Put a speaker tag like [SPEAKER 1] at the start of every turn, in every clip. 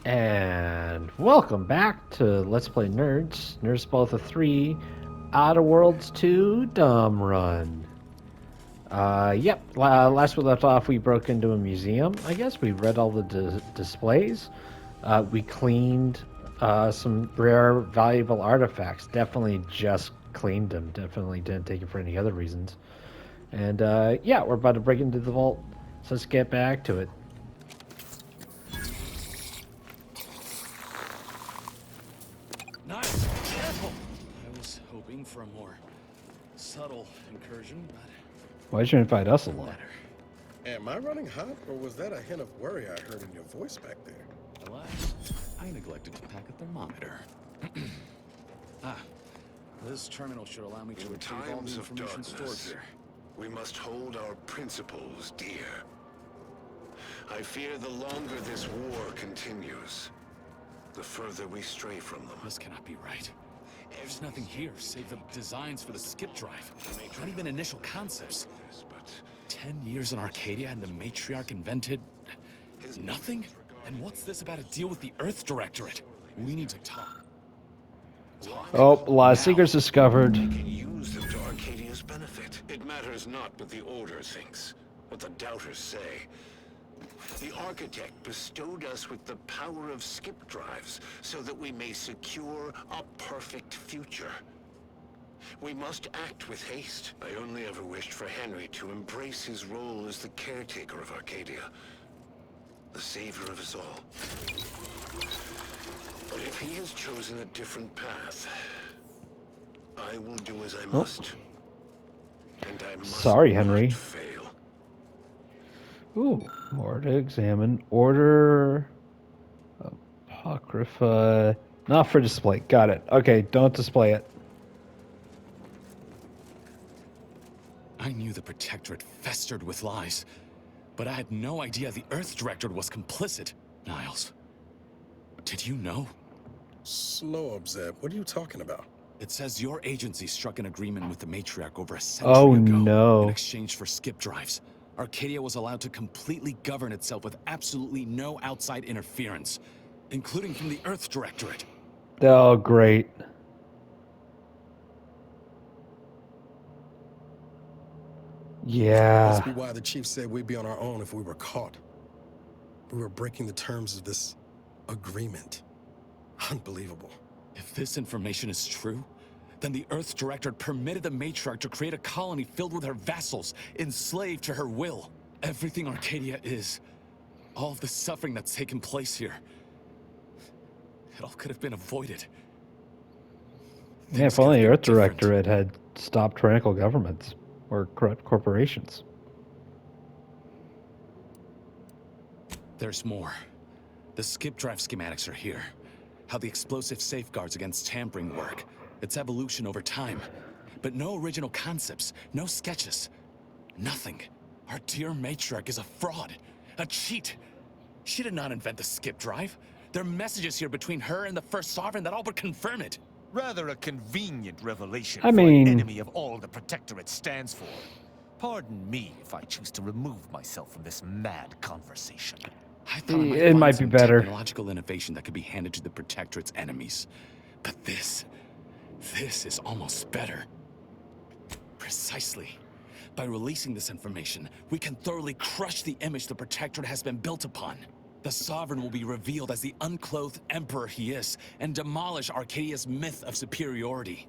[SPEAKER 1] And welcome back to Let's Play Nerds. Nerds Baltha 3, Outer Worlds 2, Dumb Run. Last we left off, we broke into a museum. I guess we read all the displays. We cleaned some rare, valuable artifacts. Definitely just cleaned them. Definitely didn't take it for any other reasons. And we're about to break into the vault. So let's get back to it.
[SPEAKER 2] Nice. Careful. I was hoping for a more subtle incursion, but
[SPEAKER 1] Why'd you invite us along?
[SPEAKER 2] better.
[SPEAKER 3] Am I running hot, or was that a hint of worry I heard in your voice back there?
[SPEAKER 2] Alas, I neglected to pack a thermometer. This terminal should allow me to
[SPEAKER 4] In
[SPEAKER 2] retrieve all the
[SPEAKER 4] times of
[SPEAKER 2] information stored
[SPEAKER 4] darkness,
[SPEAKER 2] here.
[SPEAKER 4] we must hold our principles dear. I fear the longer this war continues, the further we stray from them.
[SPEAKER 2] This cannot be right. There's nothing here save the designs for the skip drive. Not even initial concepts.
[SPEAKER 4] But
[SPEAKER 2] 10 years in Arcadia and the Matriarch invented nothing? And what's this about a deal with the Earth Directorate? We need to talk.
[SPEAKER 1] Oh, a lot of secrets discovered.
[SPEAKER 4] can use them to Arcadia's benefit. It matters not what the Order thinks, what the Doubters say. The Architect bestowed us with the power of skip drives so that we may secure a perfect future. We must act with haste. I only ever wished for Henry to embrace his role as the caretaker of Arcadia, the savior of us all. But if he has chosen a different path, I will do as I must. And I must
[SPEAKER 1] Sorry, Henry.
[SPEAKER 4] not fail.
[SPEAKER 1] Ooh, more to examine. Order Apocrypha. Not for display. Got it. Okay, don't display it.
[SPEAKER 2] I knew the Protectorate festered with lies, but I had no idea the Earth Directorate was complicit. Niles, did you know?
[SPEAKER 3] Slow up, Zeb. What are you talking about?
[SPEAKER 2] It says your agency struck an agreement with the Matriarch over a century
[SPEAKER 1] Oh,
[SPEAKER 2] ago
[SPEAKER 1] no.
[SPEAKER 2] in exchange for skip drives. Arcadia was allowed to completely govern itself with absolutely no outside interference, including from the Earth Directorate.
[SPEAKER 1] Oh, great. Yeah.
[SPEAKER 3] Must be why the chief said we'd be on our own if we were caught. We were breaking the terms of this agreement. Unbelievable.
[SPEAKER 2] If this information is true, then the Earth Directorate permitted the Matriarch to create a colony filled with her vassals, enslaved to her will. Everything Arcadia is, all of the suffering that's taken place here, it all could have been avoided.
[SPEAKER 1] Yeah,
[SPEAKER 2] Things
[SPEAKER 1] if only
[SPEAKER 2] could
[SPEAKER 1] the
[SPEAKER 2] have
[SPEAKER 1] Earth
[SPEAKER 2] been different.
[SPEAKER 1] Directorate had stopped tyrannical governments or corrupt corporations.
[SPEAKER 2] There's more. The skip drive schematics are here. How the explosive safeguards against tampering work. Its evolution over time. But no original concepts, no sketches. Nothing. Our dear Matriarch is a fraud. A cheat. She did not invent the skip drive. There are messages here between her and the First Sovereign that all but confirm it.
[SPEAKER 5] Rather a convenient revelation
[SPEAKER 1] I
[SPEAKER 5] for
[SPEAKER 1] mean-
[SPEAKER 5] an enemy of all the Protectorate stands for. Pardon me if I choose to remove myself from this mad conversation.
[SPEAKER 2] I thought I might
[SPEAKER 1] It
[SPEAKER 2] find
[SPEAKER 1] might be
[SPEAKER 2] some
[SPEAKER 1] better.
[SPEAKER 2] technological innovation that could be handed to the Protectorate's enemies. But this is almost better. Precisely. By releasing this information, we can thoroughly crush the image the Protectorate has been built upon. The Sovereign will be revealed as the unclothed emperor he is, and demolish Arcadia's myth of superiority.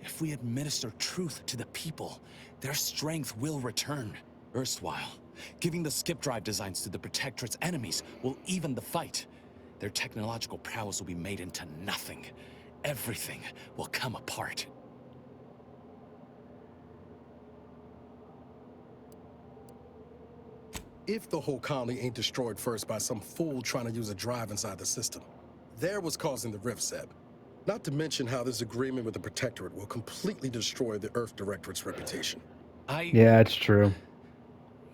[SPEAKER 2] If we administer truth to the people, their strength will return. Erstwhile, giving the skip drive designs to the Protectorate's enemies will even the fight. Their technological prowess will be made into nothing. Everything will come apart.
[SPEAKER 3] If the whole colony ain't destroyed first by some fool trying to use a drive inside the system, there was causing the rift, Zeb. Not to mention how this agreement with the Protectorate will completely destroy the Earth Directorate's reputation.
[SPEAKER 1] Yeah, it's true.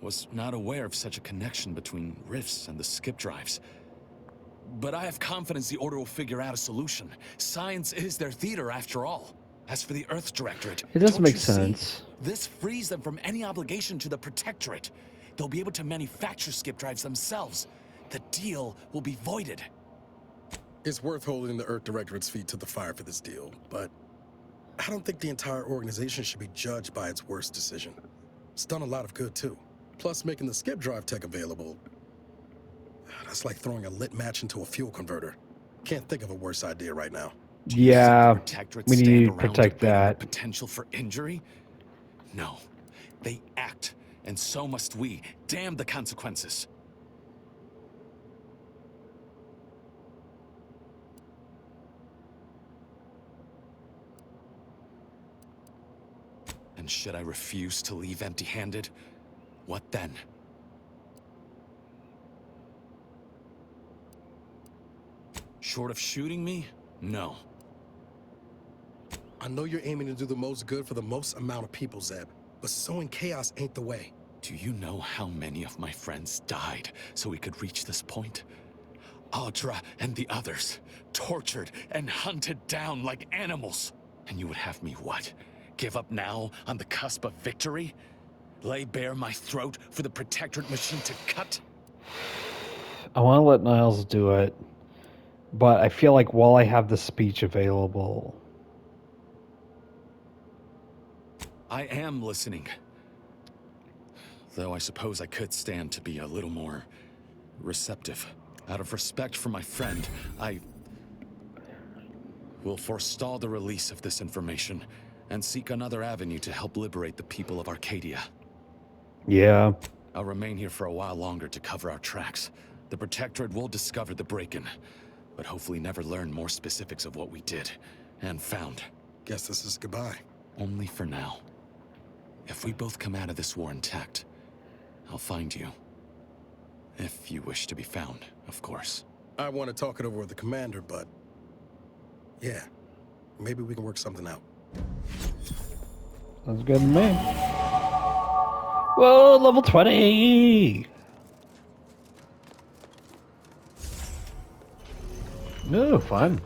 [SPEAKER 2] Was not aware of such a connection between rifts and the skip drives. But I have confidence the Order will figure out a solution. Science is their theater, after all. As for the Earth Directorate,
[SPEAKER 1] It does
[SPEAKER 2] don't
[SPEAKER 1] make
[SPEAKER 2] you see?
[SPEAKER 1] sense.
[SPEAKER 2] This frees them from any obligation to the Protectorate. They'll be able to manufacture skip drives themselves. The deal will be voided.
[SPEAKER 3] It's worth holding the Earth Directorate's feet to the fire for this deal, but I don't think the entire organization should be judged by its worst decision. It's done a lot of good, too. Plus, making the skip drive tech available, that's like throwing a lit match into a fuel converter. Can't think of a worse idea right now.
[SPEAKER 2] Do you think the
[SPEAKER 1] Yeah,
[SPEAKER 2] Protectorate
[SPEAKER 1] we
[SPEAKER 2] stand
[SPEAKER 1] need to
[SPEAKER 2] around
[SPEAKER 1] protect
[SPEAKER 2] debating the
[SPEAKER 1] that.
[SPEAKER 2] potential for injury? No. They act, and so must we. Damn the consequences. And should I refuse to leave empty-handed? What then? Short of shooting me? No.
[SPEAKER 3] I know you're aiming to do the most good for the most amount of people, Zeb, but sowing chaos ain't the way.
[SPEAKER 2] Do you know how many of my friends died so we could reach this point? Audra and the others, tortured and hunted down like animals. And you would have me what? Give up now on the cusp of victory? Lay bare my throat for the Protectorate machine to cut?
[SPEAKER 1] I want to let Niles do it, but I feel like while I have the speech available,
[SPEAKER 2] I am listening. Though I suppose I could stand to be a little more receptive. Out of respect for my friend, I will forestall the release of this information and seek another avenue to help liberate the people of Arcadia.
[SPEAKER 1] yeah.
[SPEAKER 2] I'll remain here for a while longer to cover our tracks. The Protectorate will discover the break-in, but hopefully never learn more specifics of what we did and found.
[SPEAKER 3] Guess this is goodbye.
[SPEAKER 2] Only for now. If we both come out of this war intact, I'll find you. If you wish to be found, of course.
[SPEAKER 3] I want to talk it over with the commander, but yeah, maybe we can work something out.
[SPEAKER 1] Sounds good to me. Whoa, level 20! Ooh, fun.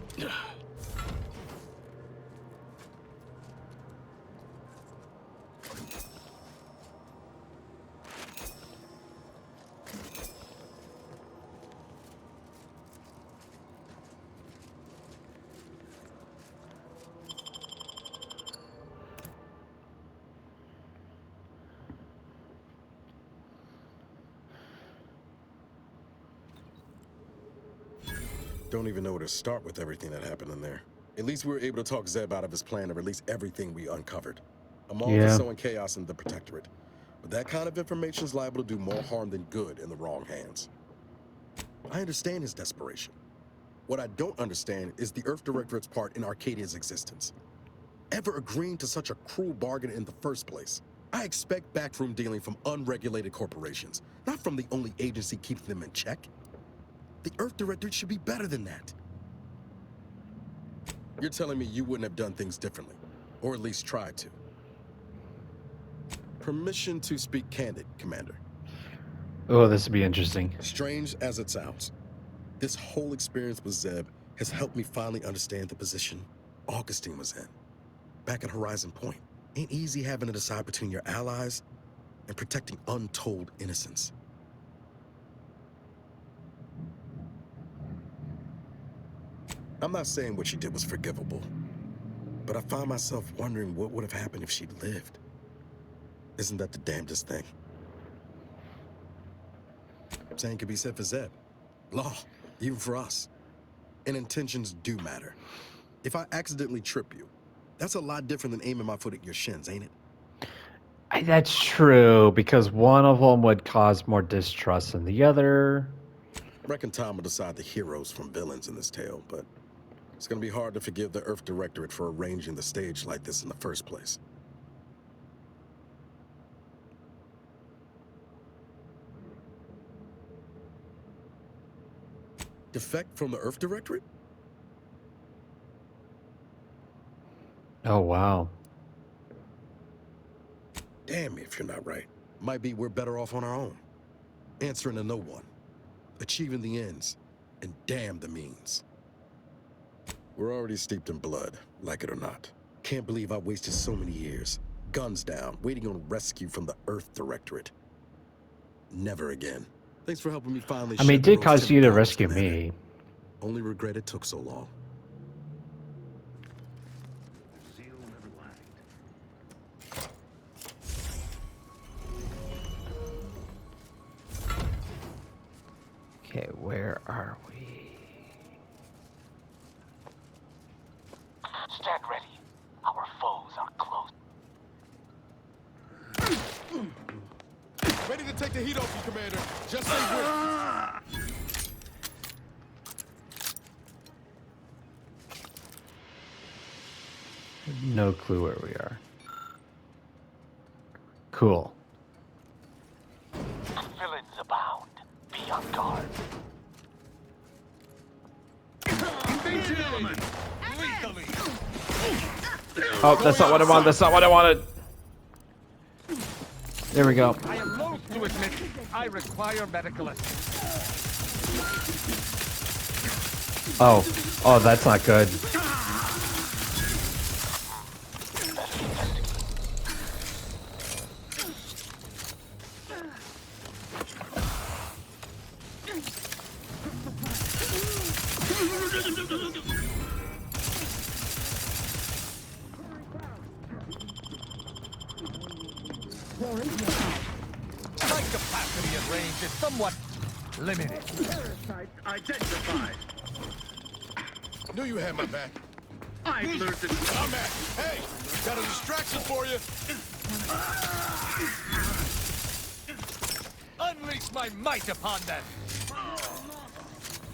[SPEAKER 3] Don't even know where to start with everything that happened in there. At least we were able to talk Zeb out of his plan to release everything we uncovered. I'm all for sowing chaos in the Protectorate, but that kind of information is liable to do more harm than good in the wrong hands. I understand his desperation. What I don't understand is the Earth Directorate's part in Arcadia's existence. Ever agreeing to such a cruel bargain in the first place? I expect backroom dealing from unregulated corporations, not from the only agency keeping them in check. The Earth Directorate should be better than that. You're telling me you wouldn't have done things differently, or at least tried to. Permission to speak candid, Commander.
[SPEAKER 1] Oh, this would be interesting.
[SPEAKER 3] Strange as it sounds, this whole experience with Zeb has helped me finally understand the position Augustine was in. Back at Horizon Point, ain't easy having to decide between your allies and protecting untold innocence. I'm not saying what she did was forgivable, but I find myself wondering what would have happened if she'd lived. Isn't that the damnedest thing? Same could be said for Zeb. Law, even for us. And intentions do matter. If I accidentally trip you, that's a lot different than aiming my foot at your shins, ain't it?
[SPEAKER 1] That's true, because one of them would cause more distrust than the other.
[SPEAKER 3] Reckon time will decide the heroes from villains in this tale, but it's gonna be hard to forgive the Earth Directorate for arranging the stage like this in the first place. Defect from the Earth Directorate?
[SPEAKER 1] Oh, wow.
[SPEAKER 3] Damn me if you're not right. Might be we're better off on our own. Answering to no one. Achieving the ends. And damn the means. We're already steeped in blood, like it or not. Can't believe I wasted so many years. Guns down, waiting on rescue from the Earth Directorate. Never again. Thanks for helping me finally.
[SPEAKER 1] I mean, it
[SPEAKER 3] shed the
[SPEAKER 1] did cause you to
[SPEAKER 3] rose-tinted
[SPEAKER 1] rescue
[SPEAKER 3] goggles, Commander.
[SPEAKER 1] me.
[SPEAKER 3] Only regret it took so long.
[SPEAKER 1] Okay, where are we?
[SPEAKER 6] Stand ready. Our foes are close.
[SPEAKER 3] Ready to take the heat off you, Commander. Just say when.
[SPEAKER 1] No clue where we are. Cool.
[SPEAKER 6] Villains abound. Be on guard.
[SPEAKER 1] Oh, that's not what I wanted. That's not what I wanted. There we go.
[SPEAKER 5] I am loath to admit I require medical assistance.
[SPEAKER 1] Oh, that's not good.
[SPEAKER 5] My capacity at range is somewhat limited.
[SPEAKER 3] Knew you had my back.
[SPEAKER 7] I've learned that
[SPEAKER 3] I'm at. Hey, got a distraction for you.
[SPEAKER 5] Unleash my might upon them!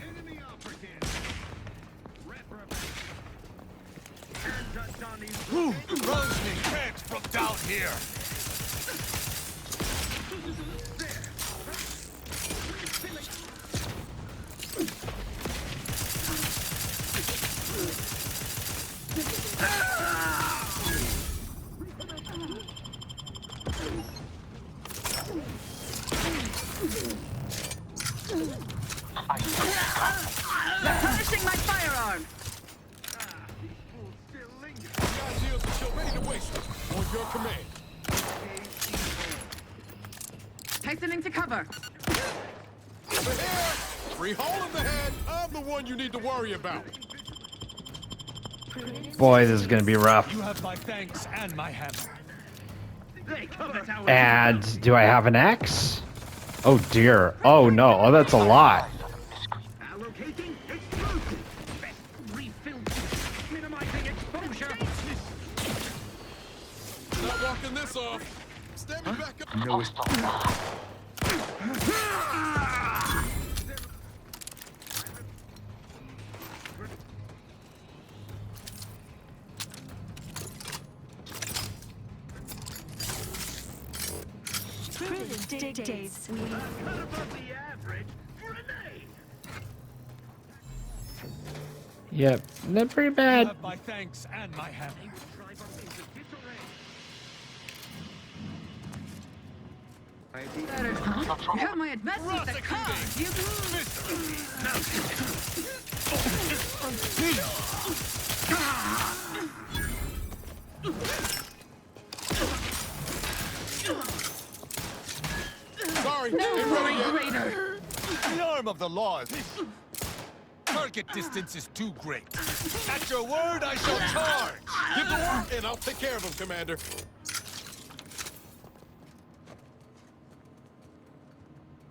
[SPEAKER 7] enemy operative. Hands up on these.
[SPEAKER 5] Who throws me can't from down here?
[SPEAKER 8] Replenishing my firearm.
[SPEAKER 3] Got deals that you're ready to waste. On your command.
[SPEAKER 8] Hastening to cover.
[SPEAKER 3] Over here. Free hole in the head. I'm the one you need to worry about.
[SPEAKER 1] Boy, this is gonna be rough.
[SPEAKER 5] You have my thanks and my hammer.
[SPEAKER 7] They cover our
[SPEAKER 1] And do I have an axe? Oh dear. Oh no. Oh, that's a lot.
[SPEAKER 7] allocating explosive. Refill. Minimizing exposure.
[SPEAKER 3] Not walking this off. Stand me back up.
[SPEAKER 6] No, it's not.
[SPEAKER 9] Dictates we.
[SPEAKER 7] Cut above the average. Grenade.
[SPEAKER 1] Yep. Not pretty
[SPEAKER 5] You
[SPEAKER 1] bad.
[SPEAKER 5] have my thanks and my hammer.
[SPEAKER 7] Drive us into disarray.
[SPEAKER 8] You have my advantage. The car. You
[SPEAKER 3] Sorry.
[SPEAKER 8] no
[SPEAKER 3] ain't ready yet.
[SPEAKER 8] greater.
[SPEAKER 5] The arm of the law is... Target distance is too great. At your word, I shall charge!
[SPEAKER 3] Get to work and I'll take care of him, Commander.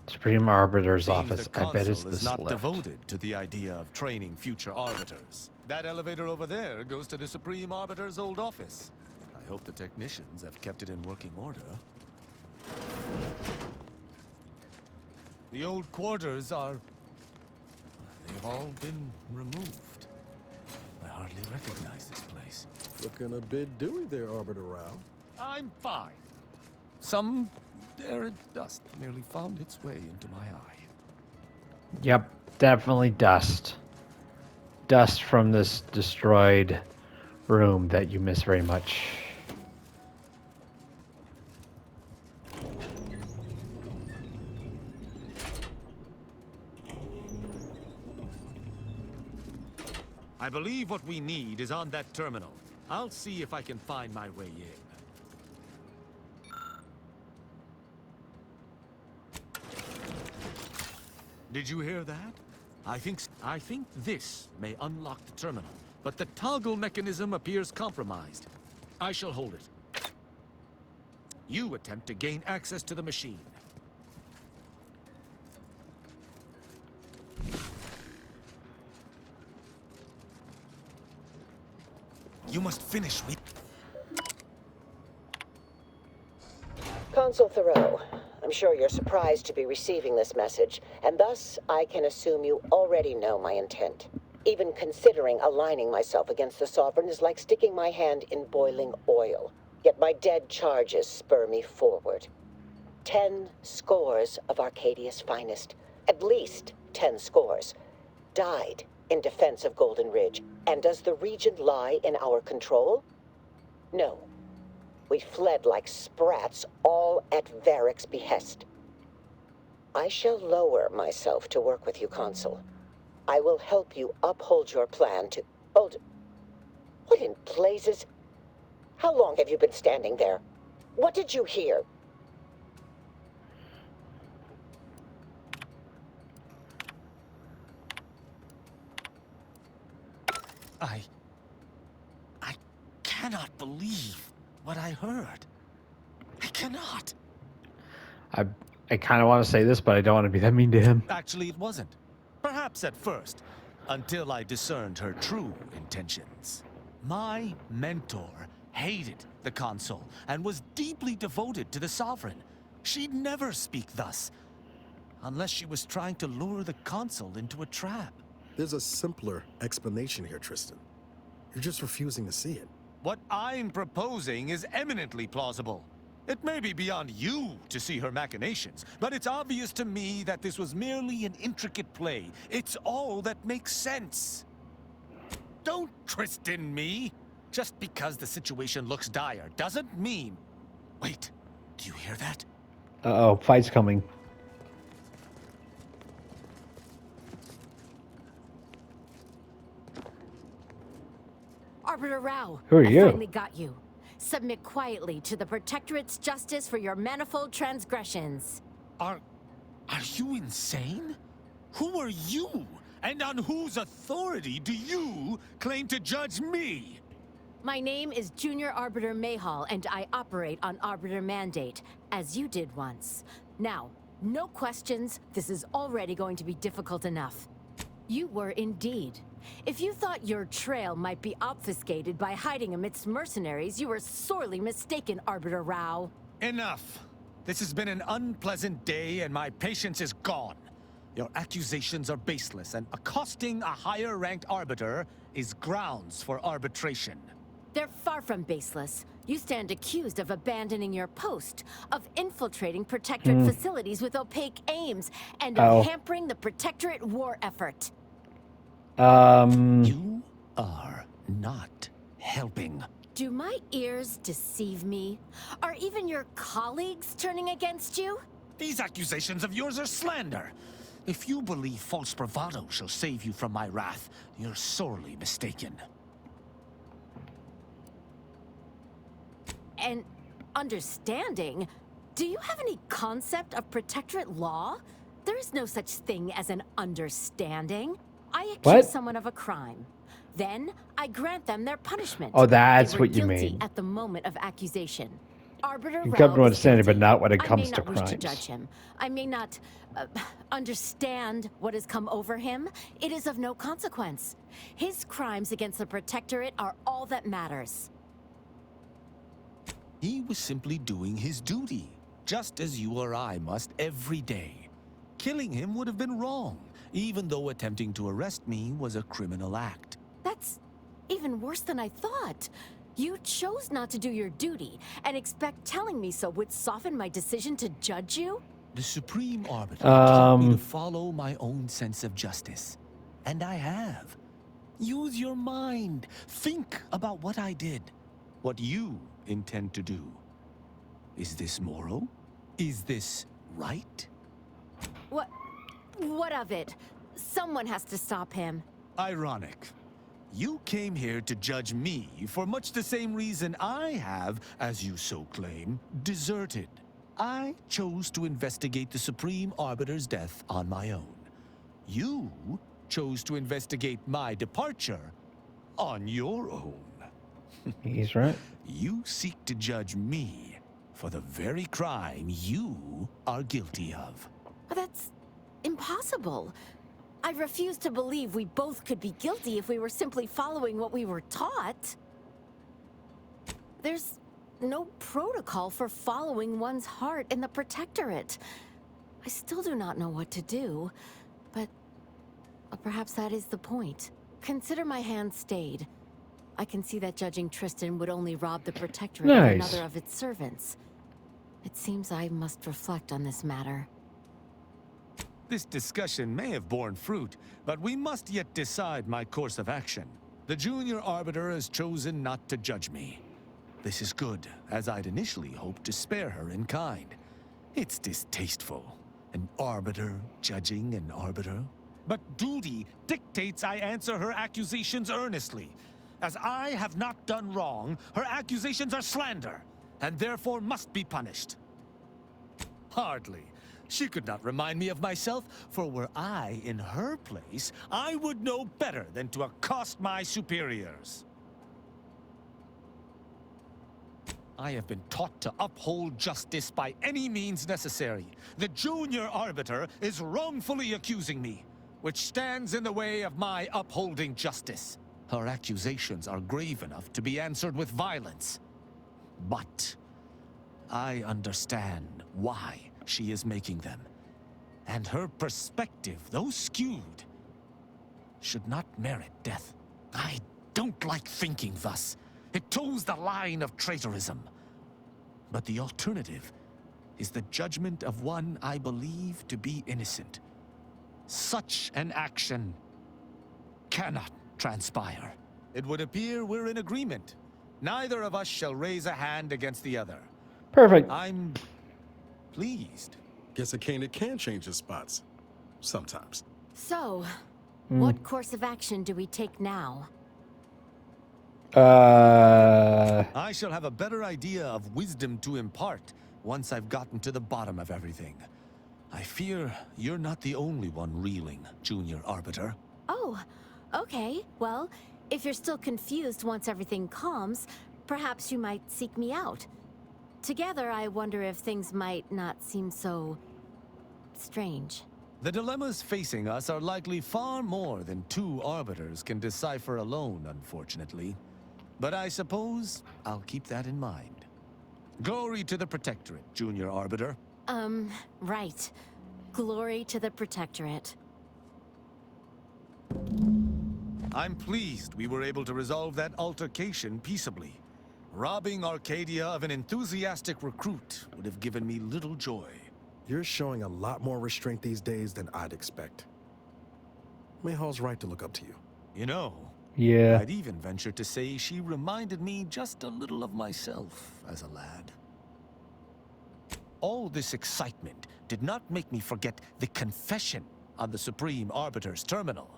[SPEAKER 1] Supreme Arbiter's
[SPEAKER 5] Seems
[SPEAKER 1] office.
[SPEAKER 5] the
[SPEAKER 1] I bet it's
[SPEAKER 5] Consul is
[SPEAKER 1] this
[SPEAKER 5] not
[SPEAKER 1] lift.
[SPEAKER 5] devoted to the idea of training future arbiters. That elevator over there goes to the Supreme Arbiter's old office. I hope the technicians have kept it in working order. The old quarters are... they've all been removed. I hardly recognize this place.
[SPEAKER 3] Looking a bit dewy there, Arbiter Rao.
[SPEAKER 5] I'm fine. Some arid dust nearly found its way into my eye.
[SPEAKER 1] Yep. Definitely dust. Dust from this destroyed room that you miss very much.
[SPEAKER 5] I believe what we need is on that terminal. I'll see if I can find my way in. Did you hear that? I think this may unlock the terminal, but the toggle mechanism appears compromised. I shall hold it. You attempt to gain access to the machine. You must finish with...
[SPEAKER 10] Consul Thoreau, I'm sure you're surprised to be receiving this message, and thus I can assume you already know my intent. Even considering aligning myself against the Sovereign is like sticking my hand in boiling oil. Yet my dead charges spur me forward. 10 scores of Arcadia's finest, at least 10 scores, died in defense of Golden Ridge. And does the region lie in our control? No. We fled like sprats, all at Varric's behest. I shall lower myself to work with you, Consul. I will help you uphold your plan to... Hold... What in blazes? How long have you been standing there? What did you hear?
[SPEAKER 5] I cannot believe what I heard. I cannot.
[SPEAKER 1] I kind of want to say this, but I don't want to be that mean to him.
[SPEAKER 5] Actually, it wasn't. Perhaps at first, until I discerned her true intentions. My mentor hated the Consul and was deeply devoted to the Sovereign. She'd never speak thus, unless she was trying to lure the Consul into a trap.
[SPEAKER 3] There's a simpler explanation here, Tristan. You're just refusing to see it.
[SPEAKER 5] What I'm proposing is eminently plausible. It may be beyond you to see her machinations, but it's obvious to me that this was merely an intricate play. It's all that makes sense. Don't Tristan me. Just because the situation looks dire doesn't mean... Wait, do you hear that?
[SPEAKER 1] Uh-oh, fight's coming.
[SPEAKER 11] Arbiter Rao,
[SPEAKER 1] Who are you?
[SPEAKER 11] I finally got you. Submit quietly to the Protectorate's justice for your manifold transgressions.
[SPEAKER 5] Are you insane? Who are you? And on whose authority do you claim to judge me?
[SPEAKER 11] My name is Junior Arbiter Mayhall, and I operate on Arbiter Mandate, as you did once. Now, no questions. This is already going to be difficult enough. You were indeed. If you thought your trail might be obfuscated by hiding amidst mercenaries, you were sorely mistaken, Arbiter Rao.
[SPEAKER 5] Enough. This has been an unpleasant day, and my patience is gone. Your accusations are baseless, and accosting a higher-ranked arbiter is grounds for arbitration.
[SPEAKER 11] They're far from baseless. You stand accused of abandoning your post, of infiltrating Protectorate facilities with opaque aims, and of hampering the Protectorate war effort.
[SPEAKER 5] You are not helping.
[SPEAKER 11] Do my ears deceive me? Are even your colleagues turning against you?
[SPEAKER 5] These accusations of yours are slander. If you believe false bravado shall save you from my wrath, you're sorely mistaken.
[SPEAKER 11] And understanding? Do you have any concept of Protectorate law? There is no such thing as an understanding. I accuse someone of a crime. Then, I grant them their punishment.
[SPEAKER 1] Oh, that's
[SPEAKER 11] They were
[SPEAKER 1] what you
[SPEAKER 11] guilty
[SPEAKER 1] mean.
[SPEAKER 11] at the moment of accusation. Arbiter
[SPEAKER 1] You come to
[SPEAKER 11] Rao is
[SPEAKER 1] understand it, but
[SPEAKER 11] guilty.
[SPEAKER 1] not when it comes to
[SPEAKER 11] I may not wish to
[SPEAKER 1] crimes.
[SPEAKER 11] judge him. I may not understand what has come over him. It is of no consequence. His crimes against the Protectorate are all that matters.
[SPEAKER 5] He was simply doing his duty, just as you or I must every day. Killing him would have been wrong, even though attempting to arrest me was a criminal act.
[SPEAKER 11] That's even worse than I thought. You chose not to do your duty, and expect telling me so would soften my decision to judge you?
[SPEAKER 5] The Supreme Arbiter taught me to follow my own sense of justice. And I have. Use your mind. Think about what I did. What you intend to do. Is this moral? Is this right?
[SPEAKER 11] What of it? Someone has to stop him.
[SPEAKER 5] Ironic. You came here to judge me for much the same reason I have, as you so claim, deserted. I chose to investigate the Supreme Arbiter's death on my own. You chose to investigate my departure on your own.
[SPEAKER 1] He's right.
[SPEAKER 5] You seek to judge me for the very crime you are guilty of.
[SPEAKER 11] But that's impossible. I refuse to believe we both could be guilty if we were simply following what we were taught. There's no protocol for following one's heart in the Protectorate. I still do not know what to do, but perhaps that is the point. Consider my hand stayed. I can see that judging Tristan would only rob the Protectorate of another of its servants. It seems I must reflect on this matter.
[SPEAKER 5] This discussion may have borne fruit, but we must yet decide my course of action. The Junior Arbiter has chosen not to judge me. This is good, as I'd initially hoped to spare her in kind. It's distasteful. An Arbiter judging an Arbiter. But duty dictates I answer her accusations earnestly. As I have not done wrong, her accusations are slander, and therefore must be punished. Hardly. She could not remind me of myself, for were I in her place, I would know better than to accost my superiors. I have been taught to uphold justice by any means necessary. The Junior Arbiter is wrongfully accusing me, which stands in the way of my upholding justice. Her accusations are grave enough to be answered with violence. But I understand why she is making them. And her perspective, though skewed, should not merit death. I don't like thinking thus. It toes the line of traitorism. But the alternative is the judgment of one I believe to be innocent. Such an action cannot transpire. It would appear we're in agreement. Neither of us shall raise a hand against the other.
[SPEAKER 1] Perfect.
[SPEAKER 5] I'm pleased.
[SPEAKER 3] Guess a candidate can change his spots. Sometimes.
[SPEAKER 11] So, what course of action do we take now?
[SPEAKER 5] I shall have a better idea of wisdom to impart once I've gotten to the bottom of everything. I fear you're not the only one reeling, Junior Arbiter.
[SPEAKER 11] Oh, okay. Well, if you're still confused once everything calms, perhaps you might seek me out. Together, I wonder if things might not seem so strange.
[SPEAKER 5] The dilemmas facing us are likely far more than two Arbiters can decipher alone, unfortunately. But I suppose I'll keep that in mind. Glory to the Protectorate, Junior Arbiter.
[SPEAKER 11] Right. Glory to the Protectorate.
[SPEAKER 5] I'm pleased we were able to resolve that altercation peaceably. Robbing Arcadia of an enthusiastic recruit would have given me little joy.
[SPEAKER 3] You're showing a lot more restraint these days than I'd expect. Mayhal's right to look up to you.
[SPEAKER 5] You know,
[SPEAKER 1] Yeah.
[SPEAKER 5] I'd even venture to say she reminded me just a little of myself as a lad. All this excitement did not make me forget the confession on the Supreme Arbiter's terminal.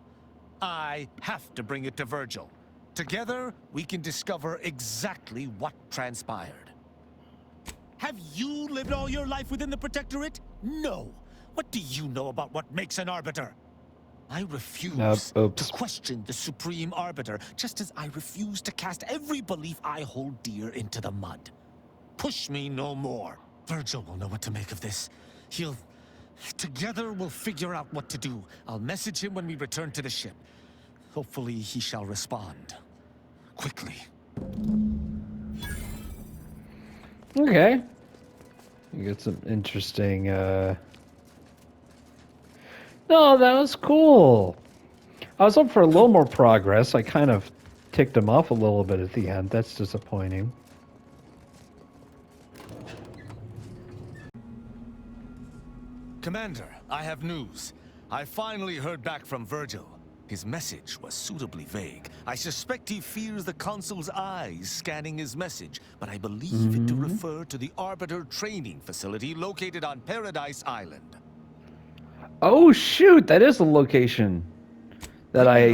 [SPEAKER 5] I have to bring it to Virgil. Together, we can discover exactly what transpired. Have you lived all your life within the Protectorate? No. What do you know about what makes an Arbiter? I refuse to question the Supreme Arbiter, just as I refuse to cast every belief I hold dear into the mud. Push me no more. Virgil will know what to make of this. Together we'll figure out what to do. I'll message him when we return to the ship. Hopefully he shall respond. Quickly.
[SPEAKER 1] Okay. You get some interesting, No, that was cool. I was up for a little more progress. I kind of ticked him off a little bit at the end. That's disappointing.
[SPEAKER 5] Commander, I have news. I finally heard back from Virgil. His message was suitably vague. I suspect he fears the Consul's eyes scanning his message, but I believe it to refer to the Arbiter training facility located on Paradise Island.
[SPEAKER 1] Oh, shoot! That is a location that I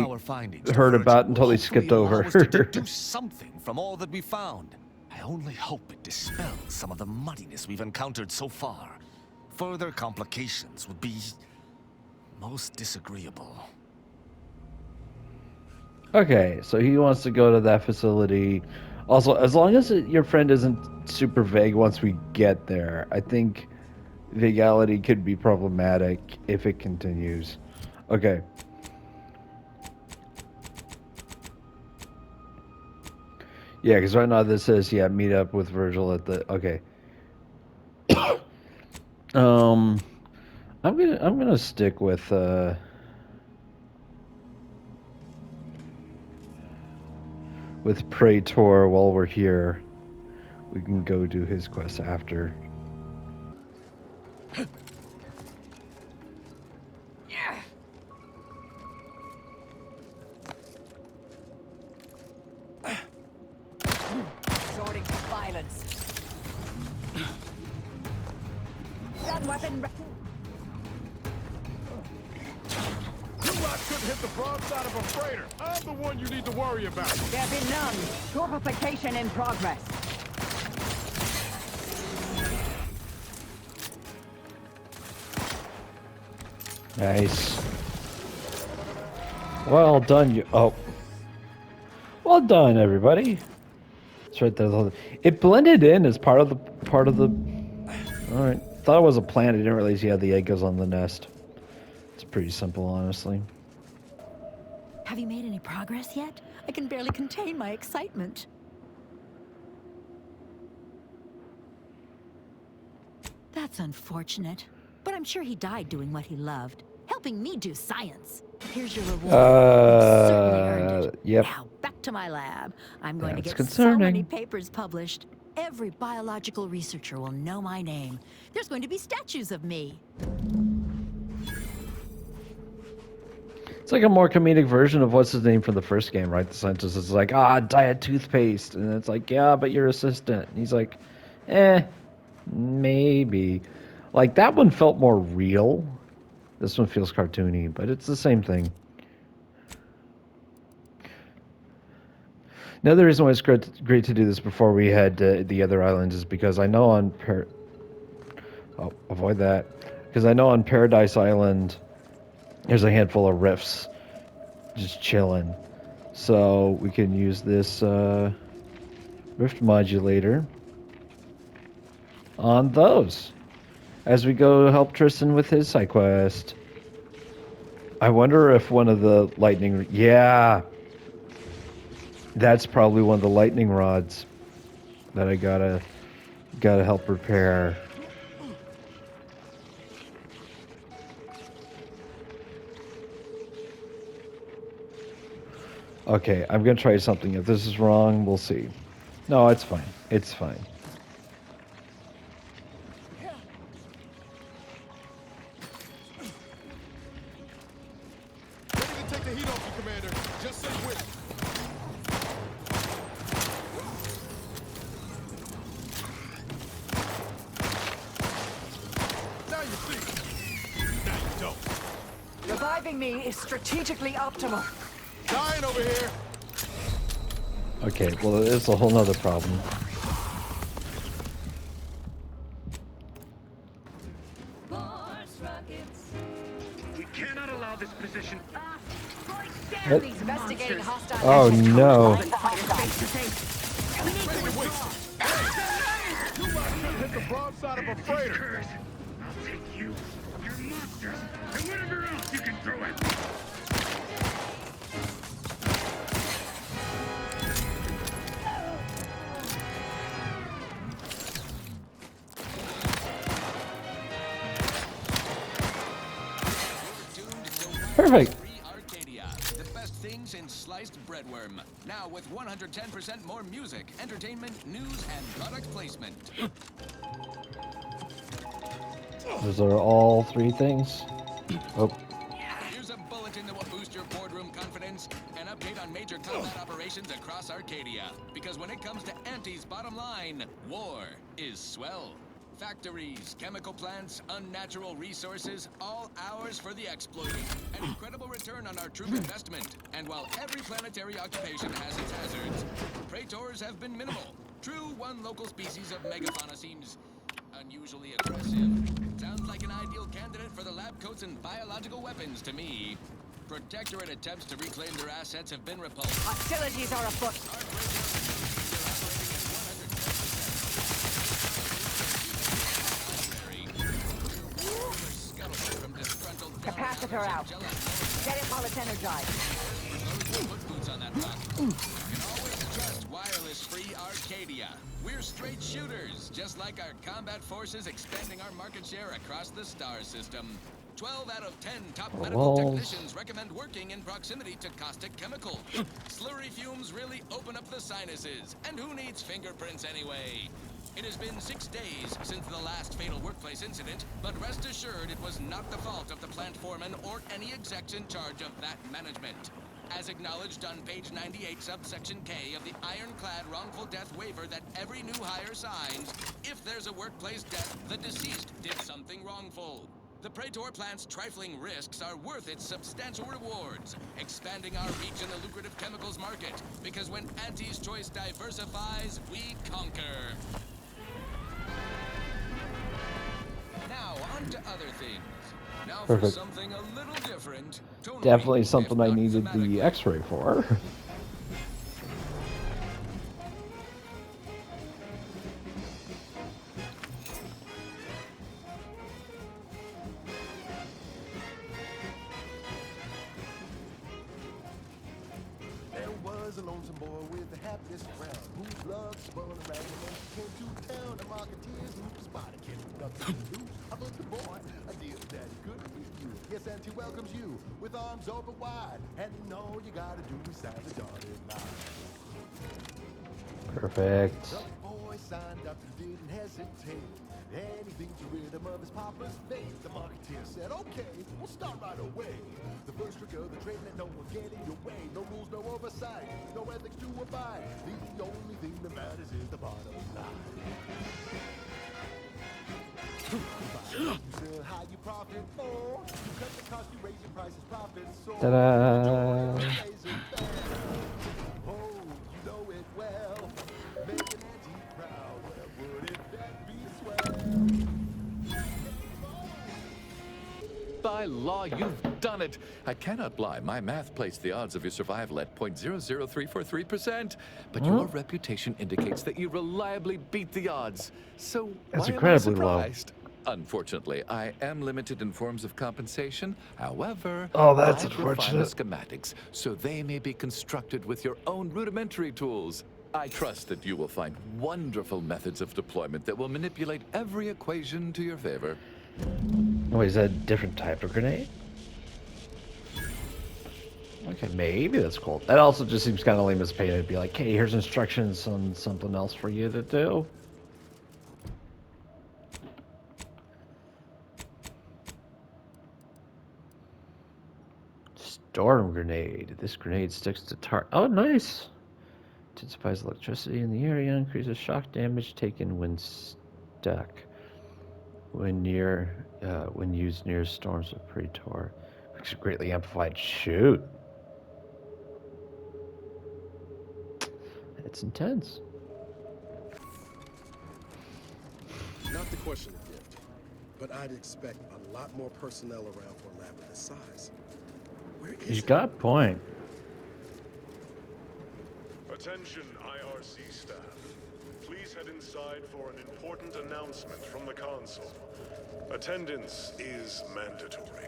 [SPEAKER 1] heard about and totally skipped over.
[SPEAKER 5] To deduce something from all that we found. I only hope it dispels some of the muddiness we've encountered so far. Further complications would be most disagreeable.
[SPEAKER 1] Okay, so he wants to go to that facility. Also, as long as your friend isn't super vague once we get there, I think vagality could be problematic if it continues. Okay. Yeah, because right now this says, yeah, meet up with Virgil at the... Okay. I'm gonna stick with Praetor while we're here. We can go do his quest after.
[SPEAKER 8] Resorting to violence. That weapon.
[SPEAKER 7] You lot couldn't hit the broadside of a freighter. I'm the one you need to worry about.
[SPEAKER 8] There be none. Torpification in progress.
[SPEAKER 1] Nice. Well done, you. Oh. Well done, everybody. It's right there. It blended in as part of the. All right. Thought it was a plant. I didn't realize you had the egg goes on the nest. It's pretty simple, honestly.
[SPEAKER 9] Have you made any progress yet? I can barely contain my excitement. That's unfortunate. But I'm sure he died doing what he loved. Helping me do science. Here's your reward. You certainly earned it.
[SPEAKER 1] Yep.
[SPEAKER 9] Now, back to my lab. I'm going to
[SPEAKER 1] That's
[SPEAKER 9] get so many
[SPEAKER 1] concerning.
[SPEAKER 9] papers published. Every biological researcher will know my name. There's going to be statues of me.
[SPEAKER 1] It's like a more comedic version of what's his name from the first game, right? The scientist is like, diet toothpaste. And it's like, yeah, but your assistant. And he's like, maybe. Like, that one felt more real. This one feels cartoony, but it's the same thing. Another reason why it's great to do this before we head to the other islands is because I know on avoid that. Because I know on Paradise Island, there's a handful of rifts just chilling. So we can use this rift modulator on those as we go help Tristan with his side quest. I wonder if one of the lightning... Yeah! That's probably one of the lightning rods that I gotta help repair. Okay, I'm gonna try something. If this is wrong, we'll see. No, it's fine. It's fine.
[SPEAKER 7] Ready to take the heat off you, Commander. Just say which. Now you see. Now you don't.
[SPEAKER 8] Reviving me is strategically optimal.
[SPEAKER 7] Dying over here.
[SPEAKER 1] Okay, well, it's a whole nother problem.
[SPEAKER 7] We cannot allow this position.
[SPEAKER 1] What?
[SPEAKER 8] He's investigating hostile
[SPEAKER 1] Oh,
[SPEAKER 8] actions.
[SPEAKER 1] no.
[SPEAKER 7] You lot couldn't hit the broadside of a freighter.
[SPEAKER 12] Curse. I'll take you, your monsters, and whatever else you can throw at me.
[SPEAKER 1] Perfect.
[SPEAKER 13] Arcadia, the best things in sliced breadworm. Now with 110% more music, entertainment, news, and product placement.
[SPEAKER 1] Those are all three things. Oh.
[SPEAKER 13] Here's a bulletin that will boost your boardroom confidence. An update on major combat operations across Arcadia. Because when it comes to Auntie's bottom line, war is swell. Factories, chemical plants, unnatural resources, all ours for the exploiting. An incredible return on our troop investment. And while every planetary occupation has its hazards, praetors have been minimal. True, one local species of megafauna seems unusually aggressive. Sounds like an ideal candidate for the lab coats and biological weapons to me. Protectorate attempts to reclaim their assets have been repulsed.
[SPEAKER 8] Hostilities are afoot. Capacitor out. Get Impulse energized.
[SPEAKER 13] Put boots on that rock. You can always trust wireless-free Arcadia. We're straight shooters, just like our combat forces expanding our market share across the star system. 12 out of 10 top medical technicians recommend working in proximity to caustic chemicals. Slurry fumes really open up the sinuses, and who needs fingerprints anyway? It has been 6 days since the last fatal workplace incident, but rest assured it was not the fault of the plant foreman or any execs in charge of that management. As acknowledged on page 98, subsection K of the ironclad wrongful death waiver that every new hire signs, if there's a workplace death, the deceased did something wrongful. The Praetor plant's trifling risks are worth its substantial rewards, expanding our reach in the lucrative chemicals market, because when Auntie's Choice diversifies, we conquer. Now, on to other things. Now for
[SPEAKER 1] Perfect.
[SPEAKER 13] something a little different.
[SPEAKER 1] Definitely something I needed the X-ray for.
[SPEAKER 14] There was a lonesome boy with the happiest crown, whose blood spun around when he came to town. The marketeers moved to spot a kid with nothing to lose. I love the boy, a deal that he couldn't refuse. Yes, Auntie welcomes you with arms open wide, and all you gotta do is sign the dotted line.
[SPEAKER 1] Perfect.
[SPEAKER 14] The boy signed up and didn't hesitate. Anything to rid him of his papa's fate. The marketeer said, okay, we'll start right away. The first trick of the trade, let no one get in your way. No rules, no oversight, no ethics to abide. The only thing that matters is the bottom line. You sell high, you profit more. You cut the cost, you raise your prices, profit soar.
[SPEAKER 1] Ta-da!
[SPEAKER 14] Oh, you know it well. Make an Auntie proud. Well, wouldn't that be swell?
[SPEAKER 15] By law, you've done it. I cannot lie. My math placed the odds of your survival at 0.00343%. But your reputation indicates that you reliably beat the odds. So
[SPEAKER 1] That's
[SPEAKER 15] why
[SPEAKER 1] incredibly
[SPEAKER 15] am I
[SPEAKER 1] low.
[SPEAKER 15] surprised? Unfortunately, I am limited in forms of compensation. However,
[SPEAKER 1] Oh, that's
[SPEAKER 15] I've refined the
[SPEAKER 1] unfortunate.
[SPEAKER 15] schematics so they may be constructed with your own rudimentary tools. I trust that you will find wonderful methods of deployment that will manipulate every equation to your favor.
[SPEAKER 1] Oh, is that a different type of grenade? Okay, maybe that's cool. That also just seems kind of lame as pain. It'd be like, hey, here's instructions on something else for you to do. Storm grenade. This grenade sticks to Oh, nice. Intensifies electricity in the area, increases shock damage taken when stuck. When used near storms of Praetor. Makes a greatly amplified shoot. It's intense.
[SPEAKER 3] Not to question the gift, but I'd expect a lot more personnel around for a lab of this size. Where is
[SPEAKER 1] He's
[SPEAKER 3] it?
[SPEAKER 1] got a point.
[SPEAKER 7] Attention, IRC staff. Please head inside for an important announcement from the console. Attendance is mandatory.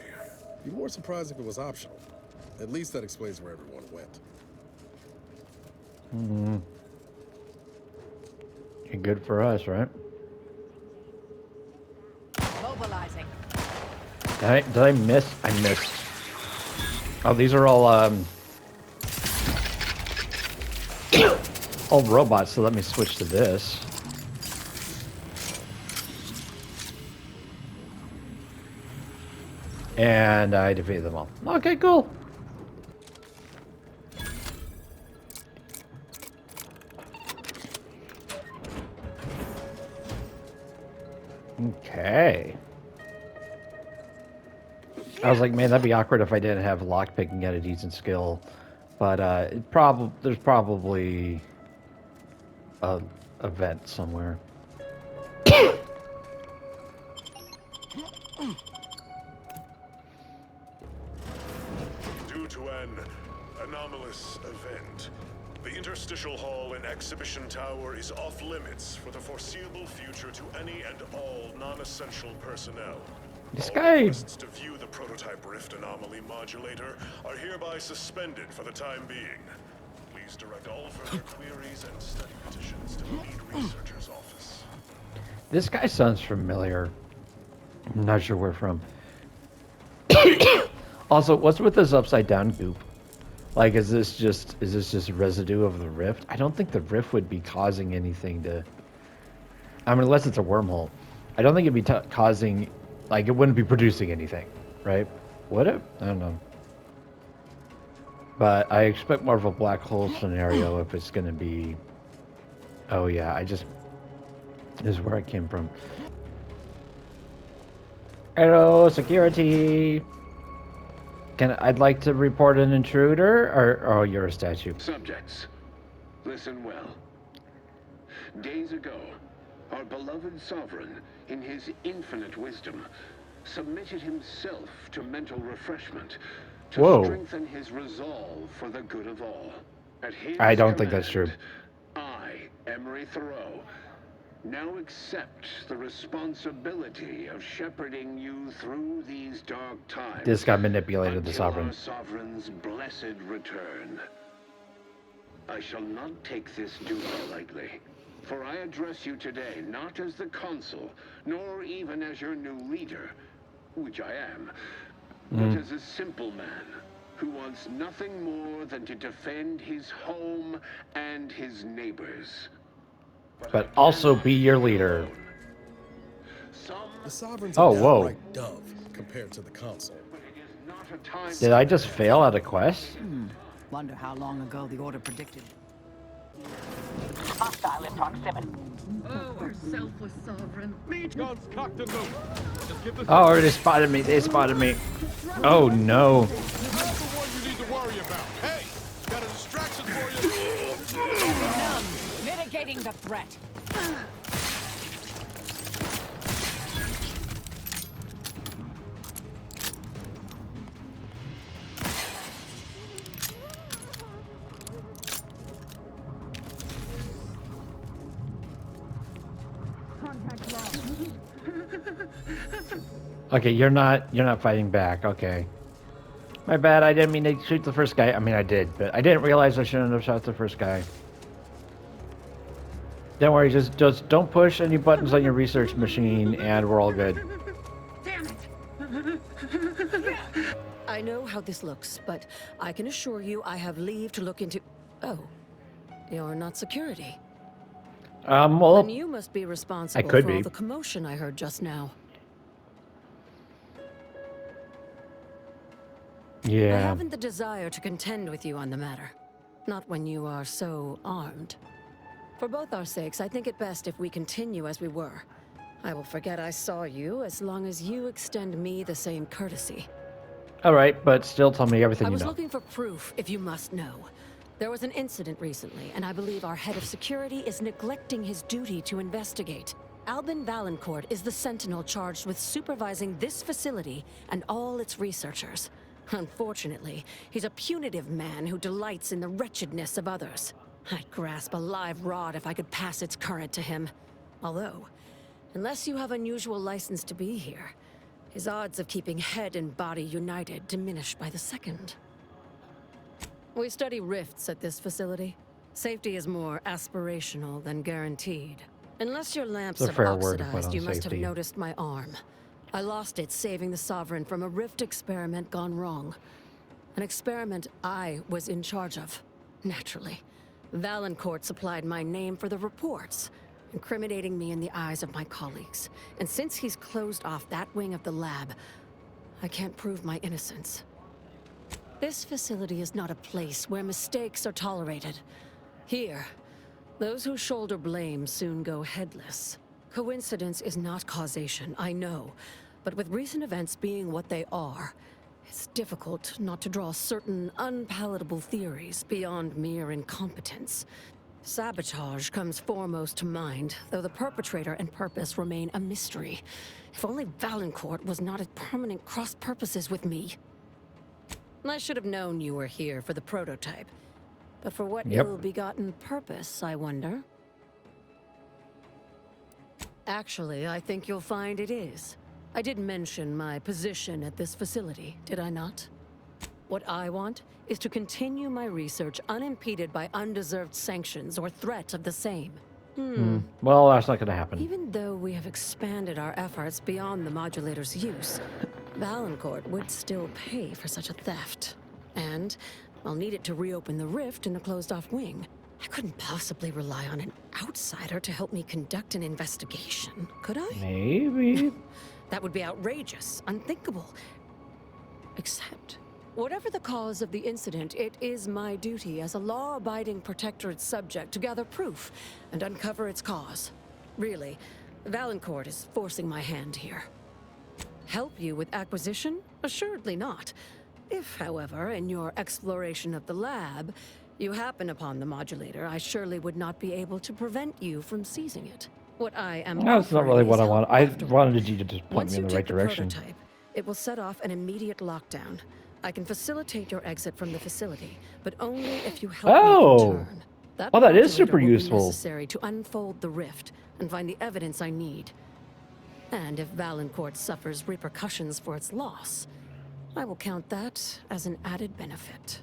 [SPEAKER 3] Be more surprised if it was optional. At least that explains where everyone went.
[SPEAKER 1] Mm-hmm. You're good for us, right?
[SPEAKER 8] Mobilizing.
[SPEAKER 1] Did I miss? I missed. Oh, these are all all robots, so let me switch to this. And I defeated them all. Okay, cool. Okay. I was like, man, that'd be awkward if I didn't have lockpicking at a decent skill. But there's probably a vent somewhere.
[SPEAKER 7] Do anomalous event. The interstitial hall in Exhibition Tower is off limits for the foreseeable future to any and all non-essential personnel.
[SPEAKER 1] This
[SPEAKER 7] All
[SPEAKER 1] guy.
[SPEAKER 7] requests to view the prototype rift anomaly modulator are hereby suspended for the time being. Please direct all further queries and study petitions to the lead researcher's office.
[SPEAKER 1] This guy sounds familiar. I'm not sure where from. Also, what's with this upside down goop? Like, is this just residue of the rift? I don't think the rift would be causing anything to. I mean, unless it's a wormhole. I don't think it'd be causing, like, it wouldn't be producing anything, right? Would it? I don't know. But I expect more of a black hole scenario if it's going to be. Oh yeah, this is where I came from. Hello, security. I'd like to report an intruder, or oh, you're a statue.
[SPEAKER 4] Subjects, listen well. Days ago, our beloved sovereign, in his infinite wisdom, submitted himself to mental refreshment to strengthen his resolve for the good of all. At his
[SPEAKER 1] I don't think that's true.
[SPEAKER 4] I, Emery Thoreau, now accept the responsibility of shepherding you through these dark times.
[SPEAKER 1] This guy manipulated the sovereign.
[SPEAKER 4] Our sovereign's blessed return. I shall not take this duty lightly, for I address you today not as the consul, nor even as your new leader, which I am, but as a simple man who wants nothing more than to defend his home and his neighbors.
[SPEAKER 1] But also be your leader.
[SPEAKER 3] The sovereign's
[SPEAKER 1] Oh,
[SPEAKER 3] a
[SPEAKER 1] whoa.
[SPEAKER 3] downright dove compared to the consul.
[SPEAKER 1] Did I just fail at a quest?
[SPEAKER 8] Wonder how long ago the order predicted.
[SPEAKER 6] Hostile in proximity.
[SPEAKER 12] Oh, our selfless sovereign. Meat guns cocked and loose. Just give this.
[SPEAKER 1] Oh, they spotted me. They spotted me. Oh no.
[SPEAKER 12] That's the one you need to worry about. Hey, got a distraction for you.
[SPEAKER 8] Mitigating the threat.
[SPEAKER 1] Okay, you're not fighting back. Okay. My bad. I didn't mean to shoot the first guy. I mean, I did, but I didn't realize I shouldn't have shot the first guy. Don't worry. Just don't push any buttons on your research machine, and we're all good.
[SPEAKER 12] Damn it.
[SPEAKER 16] I know how this looks, but I can assure you I have leave to look into... Oh, you're not security.
[SPEAKER 1] Well,
[SPEAKER 16] Then you must be responsible
[SPEAKER 1] could
[SPEAKER 16] for
[SPEAKER 1] be.
[SPEAKER 16] all the commotion I heard just now. I
[SPEAKER 1] yeah.
[SPEAKER 16] haven't the desire to contend with you on the matter. Not when you are so armed. For both our sakes, I think it best if we continue as we were. I will forget I saw you as long as you extend me the same courtesy.
[SPEAKER 1] All right, but still tell me everything
[SPEAKER 16] I
[SPEAKER 1] you
[SPEAKER 16] was
[SPEAKER 1] know.
[SPEAKER 16] looking for proof, if you must know. There was an incident recently, and I believe our head of security is neglecting his duty to investigate. Albin Valancourt is the sentinel charged with supervising this facility and all its researchers. Unfortunately, he's a punitive man who delights in the wretchedness of others. I'd grasp a live rod if I could pass its current to him. Although, unless you have unusual license to be here, his odds of keeping head and body united diminish by the second. We study rifts at this facility. Safety is more aspirational than guaranteed. Unless your lamps
[SPEAKER 1] It's a
[SPEAKER 16] have
[SPEAKER 1] fair word to put
[SPEAKER 16] oxidized,
[SPEAKER 1] on
[SPEAKER 16] you must have
[SPEAKER 1] safety.
[SPEAKER 16] noticed my arm. I lost it saving the Sovereign from a rift experiment gone wrong. An experiment I was in charge of, naturally. Valancourt supplied my name for the reports, incriminating me in the eyes of my colleagues. And since he's closed off that wing of the lab, I can't prove my innocence. This facility is not a place where mistakes are tolerated. Here, those who shoulder blame soon go headless. Coincidence is not causation, I know. But with recent events being what they are, it's difficult not to draw certain unpalatable theories beyond mere incompetence. Sabotage comes foremost to mind, though the perpetrator and purpose remain a mystery. If only Valancourt was not at permanent cross-purposes with me. I should have known you were here for the prototype. But for what
[SPEAKER 1] Yep.
[SPEAKER 16] ill-begotten purpose, I wonder? Actually, I think you'll find it is. I did mention my position at this facility, did I not? What I want is to continue my research unimpeded by undeserved sanctions or threat of the same.
[SPEAKER 1] Well, that's not going to happen.
[SPEAKER 16] Even though we have expanded our efforts beyond the modulator's use, Valancourt would still pay for such a theft. And I'll need it to reopen the rift in the closed-off wing. I couldn't possibly rely on an outsider to help me conduct an investigation, could I?
[SPEAKER 1] Maybe.
[SPEAKER 16] That would be outrageous, unthinkable. Except, whatever the cause of the incident, it is my duty as a law-abiding Protectorate subject to gather proof and uncover its cause. Really, Valancourt is forcing my hand here. Help you with acquisition? Assuredly not. If, however, in your exploration of the lab, you happen upon the modulator, I surely would not be able to prevent you from seizing it. What I am
[SPEAKER 1] That's not
[SPEAKER 16] offering
[SPEAKER 1] really what
[SPEAKER 16] is
[SPEAKER 1] I want.
[SPEAKER 16] help
[SPEAKER 1] I
[SPEAKER 16] afterward.
[SPEAKER 1] wanted you to just point
[SPEAKER 16] Once
[SPEAKER 1] me in
[SPEAKER 16] you
[SPEAKER 1] the right
[SPEAKER 16] take the
[SPEAKER 1] direction.
[SPEAKER 16] prototype, it will set off an immediate lockdown. I can facilitate your exit from the facility, but only if you help
[SPEAKER 1] Oh.
[SPEAKER 16] me in turn.
[SPEAKER 1] Oh, that is
[SPEAKER 16] modulator
[SPEAKER 1] super
[SPEAKER 16] will be
[SPEAKER 1] useful.
[SPEAKER 16] necessary to unfold the rift and find the evidence I need. And if Valancourt suffers repercussions for its loss, I will count that as an added benefit.